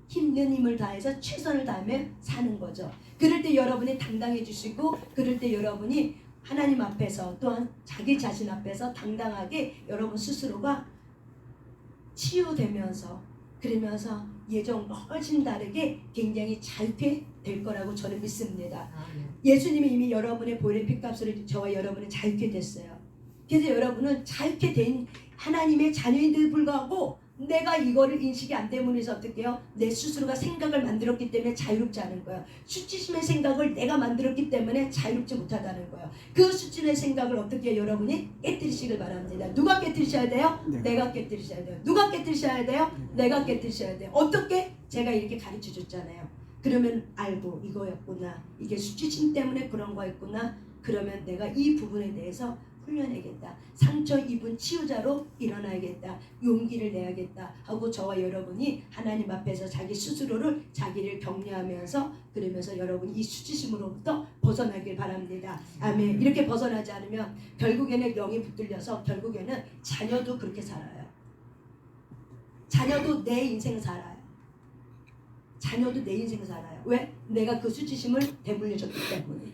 힘든 힘을 다해서 최선을 다하며 사는 거죠. 그럴 때 여러분이 당당해지시고 그럴 때 여러분이 하나님 앞에서 또한 자기 자신 앞에서 당당하게 여러분 스스로가 치유되면서 그러면서 예전과 훨씬 다르게 굉장히 자유케 될 거라고 저는 믿습니다. 예수님이 이미 여러분의 보혈의 피값으로 저와 여러분은 자유케 됐어요. 그래서 여러분은 자유케 된 하나님의 자녀인데도 불구하고 내가 이거를 인식이 안 되면 해서 어떻게 해요? 내 스스로가 생각을 만들었기 때문에 자유롭지 않은 거예요. 수치심의 생각을 내가 만들었기 때문에 자유롭지 못하다는 거예요. 그 수치의 생각을 어떻게 해요? 여러분이 깨뜨리시길 바랍니다. 누가 깨뜨리셔야 돼요? 네. 내가 깨뜨리셔야 돼요. 누가 깨뜨리셔야 돼요? 내가 깨뜨리셔야 돼요. 어떻게? 제가 이렇게 가르쳐 줬잖아요. 그러면 알고 이거였구나. 이게 수치심 때문에 그런 거였구나. 그러면 내가 이 부분에 대해서 훈련해야겠다. 상처 입은 치유자로 일어나야겠다. 용기를 내야겠다 하고 저와 여러분이 하나님 앞에서 자기 스스로를 자기를 격려하면서 그러면서 여러분이 이 수치심으로부터 벗어나길 바랍니다. 아멘. 이렇게 벗어나지 않으면 결국에는 영이 붙들려서 결국에는 자녀도 그렇게 살아요. 자녀도 내 인생 살아요. 자녀도 내 인생 살아요. 왜? 내가 그 수치심을 대물려줬기 때문에.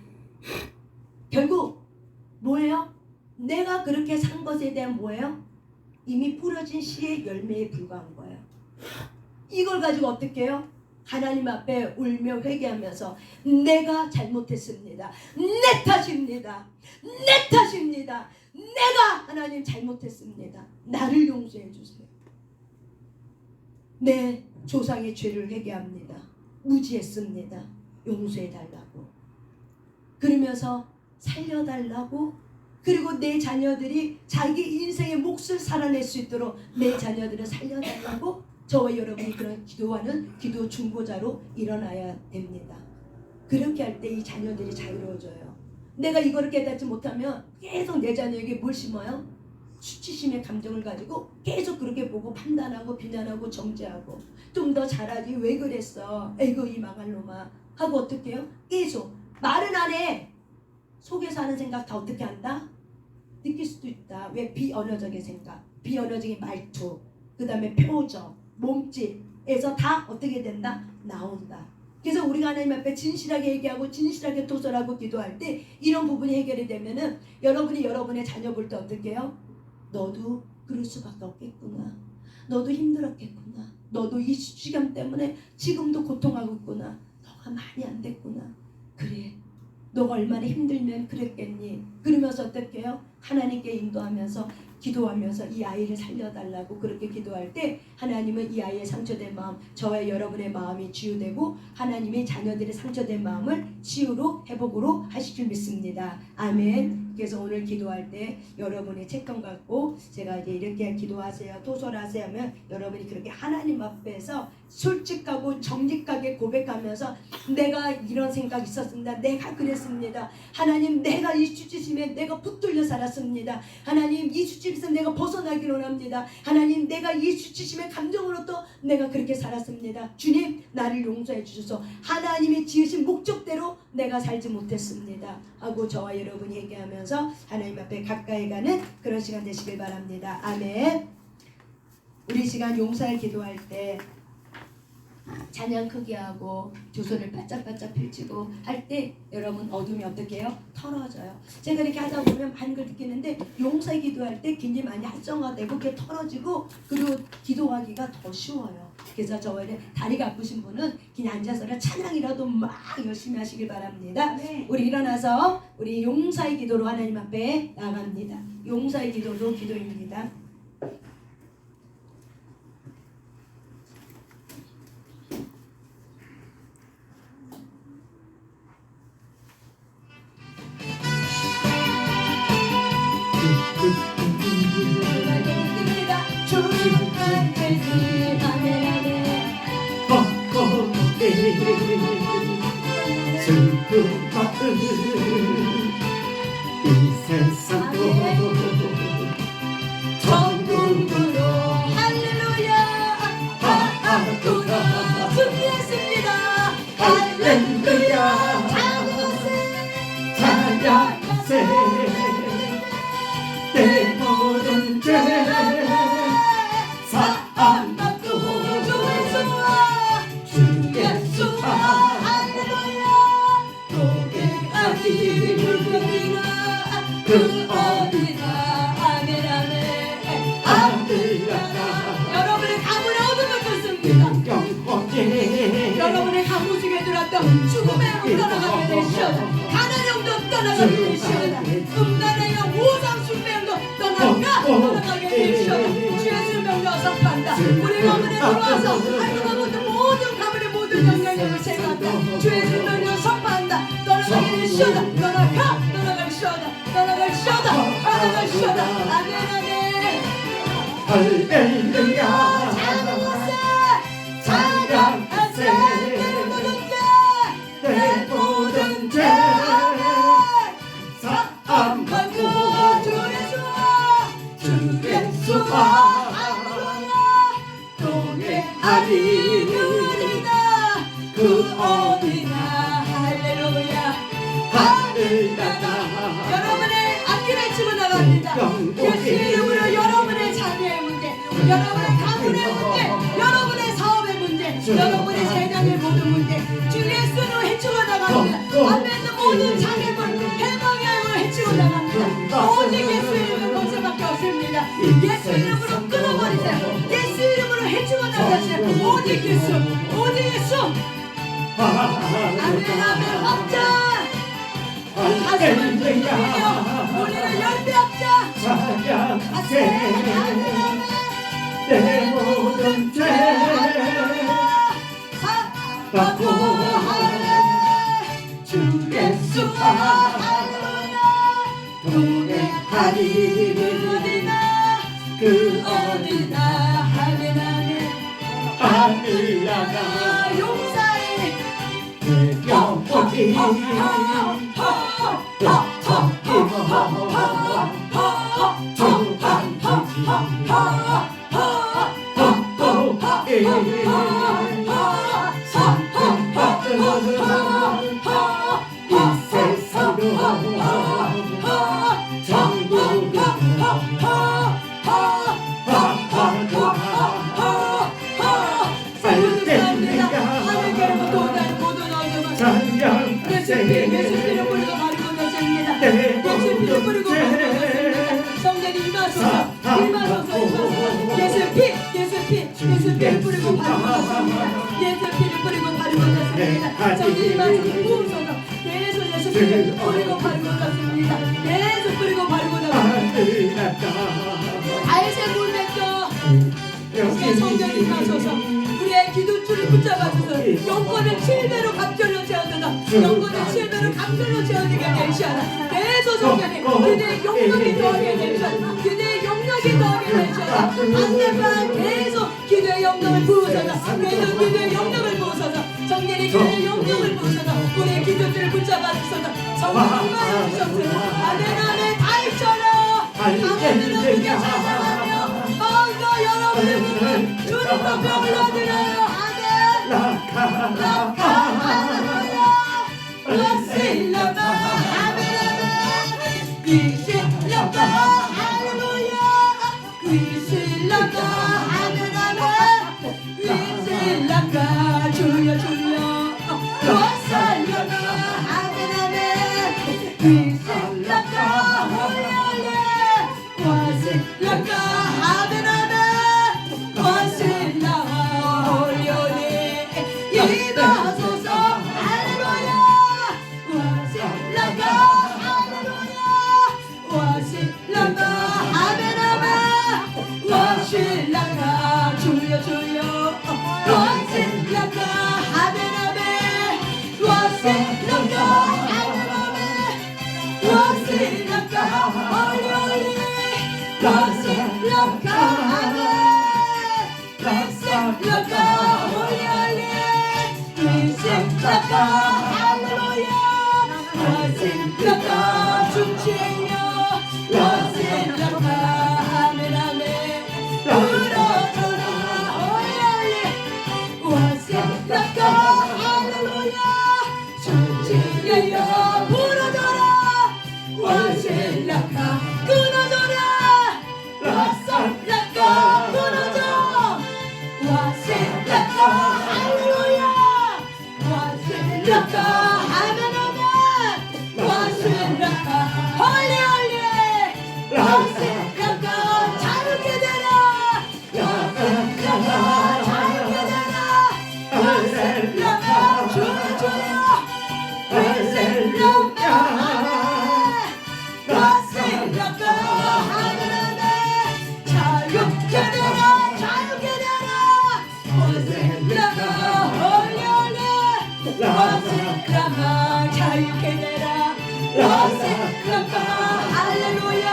결국 뭐예요? 내가 그렇게 산 것에 대한 뭐예요? 이미 뿌려진 씨의 열매에 불과한 거예요. 이걸 가지고 어떻게 해요? 하나님 앞에 울며 회개하면서 내가 잘못했습니다. 내 탓입니다. 내 탓입니다. 내가 하나님 잘못했습니다. 나를 용서해 주세요. 내 조상의 죄를 회개합니다. 무지했습니다. 용서해달라고. 그러면서 살려달라고, 그리고 내 자녀들이 자기 인생의 몫을 살아낼 수 있도록 내 자녀들을 살려달라고 저와 여러분이 그런 기도하는 기도 중보자로 일어나야 됩니다. 그렇게 할 때 이 자녀들이 자유로워져요. 내가 이거를 깨닫지 못하면 계속 내 자녀에게 뭘 심어요? 수치심의 감정을 가지고 계속 그렇게 보고 판단하고 비난하고 정죄하고, 좀 더 잘하지 왜 그랬어, 에이구 이 망할 놈아 하고 어떻게 해요? 계속 말은 안 해. 속에서 하는 생각 다 어떻게 한다? 느낄 수도 있다. 왜? 비언어적인 생각, 비언어적인 말투, 그 다음에 표정, 몸짓에서 다 어떻게 된다? 나온다. 그래서 우리가 하나님 앞에 진실하게 얘기하고 진실하게 도설하고 기도할 때 이런 부분이 해결이 되면은 여러분이 여러분의 자녀 볼 때 어떻게 해요? 너도 그럴 수밖에 없겠구나. 너도 힘들었겠구나. 너도 이 시간 때문에 지금도 고통하고 있구나. 너가 많이 안 됐구나. 그래. 너가 얼마나 힘들면 그랬겠니? 그러면서 어떻게 해요? 하나님께 인도하면서 기도하면서 이 아이를 살려달라고 그렇게 기도할 때 하나님은 이 아이의 상처된 마음, 저와 여러분의 마음이 치유되고 하나님이 자녀들의 상처된 마음을 치유로 회복으로 하실 줄 믿습니다. 아멘. 그래서 오늘 기도할 때 여러분이 책감 갖고 제가 이제 이렇게 기도하세요, 도설하세요 하면 여러분이 그렇게 하나님 앞에서 솔직하고 정직하게 고백하면서 내가 이런 생각 있었습니다. 내가 그랬습니다. 하나님, 내가 이 수치심에 내가 붙들려 살았습니다. 하나님, 이 수치심에서 내가 벗어나기를 원합니다. 하나님, 내가 이 수치심의 감정으로부터 내가 그렇게 살았습니다. 주님, 나를 용서해 주셔서 하나님이 지으신 목적대로 내가 살지 못했습니다 하고 저와 여러분이 얘기하면서 하나님 앞에 가까이 가는 그런 시간 되시길 바랍니다. 아멘. 우리 시간 용서의 기도할 때 찬양 크게 하고 두 손을 바짝바짝 펼치고 할 때 여러분 어둠이 어떻게 해요? 털어져요. 제가 이렇게 하다 보면 많은 걸 느끼는데 용서의 기도할 때 굉장히 많이 활성화되고 그게 털어지고 그리고 기도하기가 더 쉬워요. 그래서 저번에 다리가 아프신 분은 그냥 앉아서는 찬양이라도 막 열심히 하시길 바랍니다. 네. 우리 일어나서 우리 용서의 기도로 하나님 앞에 나갑니다. 용서의 기도도 기도입니다. 슬픈 마음 이 세상도 천국으로 할렐루야 하구나 준비했습니다. 할렐루야 찬양하세 내 모든 죄 사함받고 주 예수와 그 어디나 아멘 아멘 아멘. 여러분의 가문의 어둠을 끊습니다. 여러분의 가문 중에 들었던 죽음의 영 떠나가게 되시오다. 가난의 영도 떠나가게 되시오다. 음란의 영, 우상 숭배의 영도 떠나가게 되시오다. 주 예수의 명령 선포한다. 우리 가문에 들어와서 하나님의 모든 가문의 모든 영향력을 제거한다. 주 예수의 명령 선포한다. 떠나가게 되시오다. 떠나갈 시오다. 아멘 아멘. 할렐루야 찬양하세 내 모든 죄 사함받고 주 예수와 동행하리 그 어디나 할렐루야 할렐루야. 여러분의 앞길에 치고 나갑니다. 예수 이름으로 여러분의 자녀의 문제, 여러분의 가문의 문제, 여러분의 사업의 문제, 여러분의 세상의 모든 문제 주 예수로 해치고 나갑니다. 앞에 있는 모든 장애물, 해방의 힘을 해치고 나갑니다. 오직 예수 이름은 거기서밖에 없습니다. 예수 이름으로 끊어버리세요. 예수 이름으로 해치고 나가세요. 오직 예수, 오직 예수. 아멘 아멘. 확장 가슴을 들이며 우리를 열대합자. 찬양하세 내 모든 죄 달이 그 어느 날 하늘나네 하늘나라 용사의 그 영혼이 예수피를 뿌리고 바르고 예수피를 뿌리고 바르고 졌습니다. 성령이 부으소서 계속 예수피를 뿌리고 바르고 졌습니다. 계속 뿌리고 바르고 졌습니다. 알새 물맥도 성령이 임하소서 우리의 기도줄을 붙잡아줘서 영권을 7배로 감결로 채워주다 영권을 7배로 감결로 채워주게 되시하라. 계속 성령이 그대의 영역이 더하게 되시하라. 그대의 영역이 더하게 되시하라. 반대방 계속 기도의 영역을 부으소서 계속 기도의 영역을 부으소서 성령이 기도의 영역을 부으소서 우리의 기도줄을 붙잡아주소서 성령이 임하소서 아멘 아멘 다 입혀라 아멘으로 그게 찬양하며 마음과 여러분의 몸을 주님 앞에 올려드려요. 아멘 라카 할렐루야 라실라바 아멘 아멘 귀실라바 할렐루야 귀실라바 아멘 아멘 귀실라바 주여 주여 라실라바 아멘 아멘 귀실라바 홀리홀리 와실라바 아멘 아멘 와실라 홀리홀리 임하소서 할렐루야 와실라바 할렐루야 와실라바 아멘 아멘 와실라바 주여 주여 와실라바 아멘 아멘 와실라바 아멘 아멘 와실라바 홀리홀리 와실라바 아멘 와실라바 홀리홀리 와실라바 할렐루야 와실라바 주치여 와실라바 아멘 아멘 불어줘라 홀리홀리 와실라바 할렐루야 주치여 불어줘라 와실라바 끊어줘라 와실라바 끊어줘 와실라바 할렐루야 와실라바 아멘 아멘 와실라바 홀리홀리 와실라바 자유케 되라 와실라바 자유케 되라 와실라바 주여 주여 와실라바 와실라바 아멘 아멘 자유케 되라 자유케 되라 와실라바 홀리홀리 와실라바 자유케 되라 와실라바 할렐루야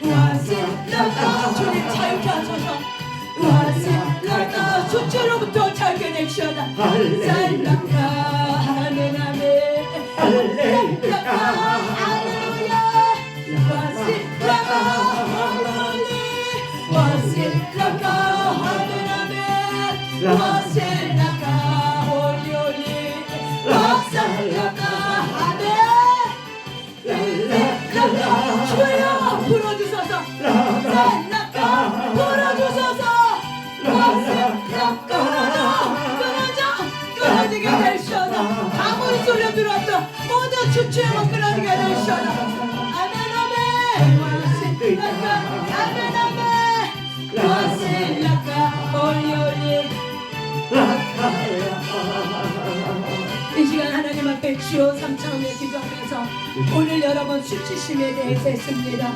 와실라바 주님 자유케 하소서 와실라바 수치로부터 자유케 되시오다 와실라바 아멘 아멘 와실라바 할렐루야 와실라바 홀리홀리 와실라바 아멘 아멘 와실라바 홀리홀리 와실라바 아멘 와실라바 주여 불어주소서 와실라바 불어주소서 와실라바 끊어지게 되시오다 아무리 쏠려 들어왔던 모든 주체만 끊어지게 되시오다 아멘 아멘 와실라바 아멘 아멘 와실라바 홀리홀리 이 시간 하나님 앞에 주여 삼창을 기도하면서 오늘 여러분 수치심에 대해서 했습니다.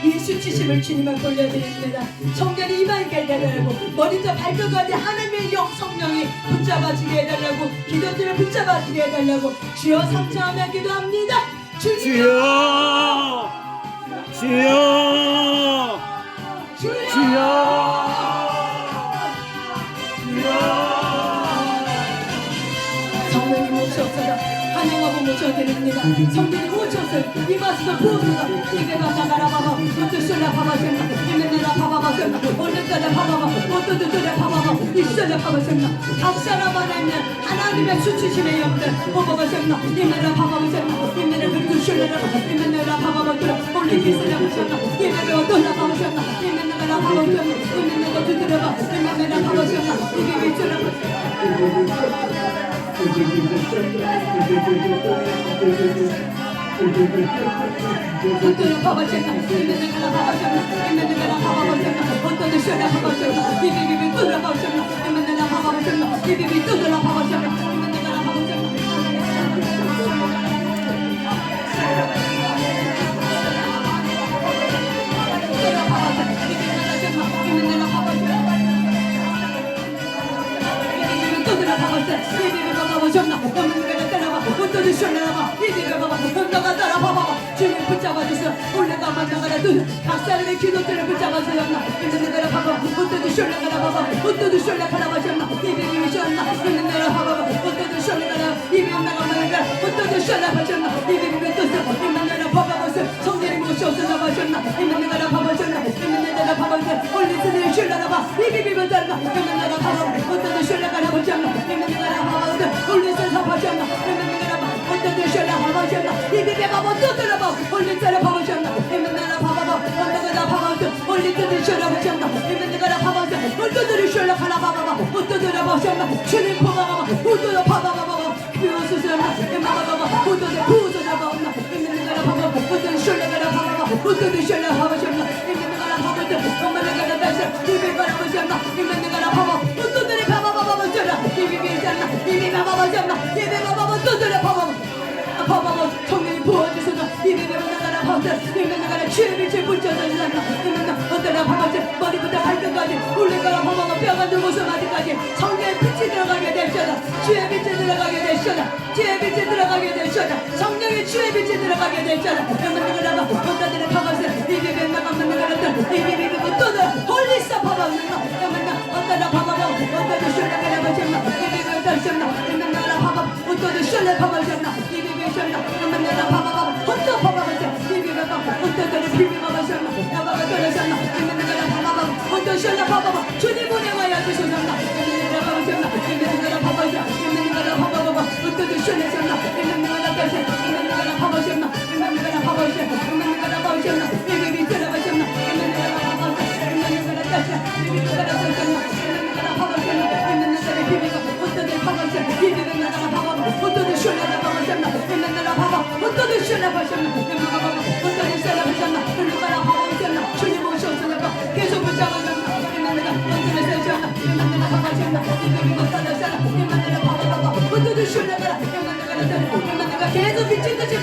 이 수치심을 주님 앞에 올려드립니다. 성전이 임하게 해달라고 머리부터 발끝까지 하나님의 영 성령이 붙잡아주게 해달라고 기도들을 붙잡아주게 해달라고 주여 삼창하며 기도합니다. 주여 주여 주여 주여 성령님 오셔서 환영하고 모셔드립니다. 성령님 오셔서 임하시고 부어서 이게가 나가라바바 어떠셔라 바바셨나 이메네라 바바바셨나 올레따라 바바바 어떠드드라 바바바 이셔라 바바셨나 각사라바라면 하나님의 수치심의 영들 바바바셨나 이메라 바바바셨나 이메라 그르셔라 이메네라 바바바들아 올리기스라 바셨나 이메라 어떠라 바바셨나 이메네라 바바셨나 이메네가 두드려봐 이메네라 바바셨나 이게 미쳐라 어떤 바바셨나 이메네가 바바셨나 이메네가 바바셨나 어떤 셔라 바바셨나 이비비 뚜라 바바셨나 이메네가 바바셨나 이비비 뚜라 바바셨나 이메네가 바바셨나 주님 붙잡아주세요. 올라가 만나가라 각사람의 기도들을 붙잡아주셨나 이메네가 바바 어떤 셔라가라 바바 어떤 셔라가라 바셨나 이비비 셔나 이메네가 바바 어떤 셔라가라 이비나가 말가 어떤 셔라 바셨나 이비비 또 이메네가 바바 바서 성령님 오셔서 바셨나 이메네가 바바셨나 이메네가 바바서 올리스를 셔라가 이비비 바셨나 이메네가 바바 어떤 셔라가라 바셨나 이메네가 바바 올리스를 바셨나 이메네가 어떤 셔라 바바셨나 이비비 바바 또 들어봐 올리스를 바바셨나 이메네가 바바 어떤 바바 올리스를 셔라 바셨나 이메네가 바바 어떤 셔라 가라 바바 어떤 바셨나 주님 보바바 어떤 바바바 비오스스나 이메네가 어떤 부서져 바나 이메네가 바바 어떤 셔라가라 바바 어떤 셔라 바바셨나 이메네가 바바 엄마가 다시 이비가 바셨나 이메네가 바바 어떤 바바바 바셨나 이비비잖아 이비가 바바셨나 이비가 바바 어떤 바바바 성령이 부어주소서 이비가 나가라 바바 이메네가 취미치 붙여서 있잖아 이메네가 어떤 바바지 머리부터 발끝까지 울레가라 바바가 뼈가 누워서 마디까지 성령의 빛이 들어가게 되셔라 주의 빛이 들어가게 되셔라 주의 빛이 들어가게 되셔라 성령의 주의 빛이 들어가게 되셔라 이메네가 어떤 바바지 이비가 나가면 이비비 어떤 홀리사 바바 이메네가 어떤 바바가 어떤 셔라가라 바셨나 이비가 다셨나 이메네가 바바 어떤 셔라 바바셨나 이비가 셔나 이메네가 바바가 어떤 바바가 이비가 어떤 비비가 바셨나 나바가 떨어졌나 이메네가 바바가 어떤 셔라 바바가 주님 보내와야 주셨나 이메네가 바바셨나 이메네가 바바자 이메네가 바바가 어떤 셔라셨나 이메네가 다시 이메네가 바바셨나 이메네가 바바셨나 이메네가 바바셨나 이비비 들어가셨나 이메네가 바바가 이메네가 다시 이비가 들어가셨나 이메네가 바바셨나 이메네가 비비가 어떤 바바자 이비가 나가 바바가 어떤 셔라가 바바셨나 이메네가 바바 어떤 셔라 바셨나 이메네가 바바 어떤 셔라 바셨나 이메네가 바바셨나 주님 오셨으니까 계속 붙잡아줬나 이메네가 어떤 셔라셨나 이메네가 바바셨나 이비가 떨어졌나 이메네가 바바가 어떤 셔라가 이메네가 계속 미친 듯이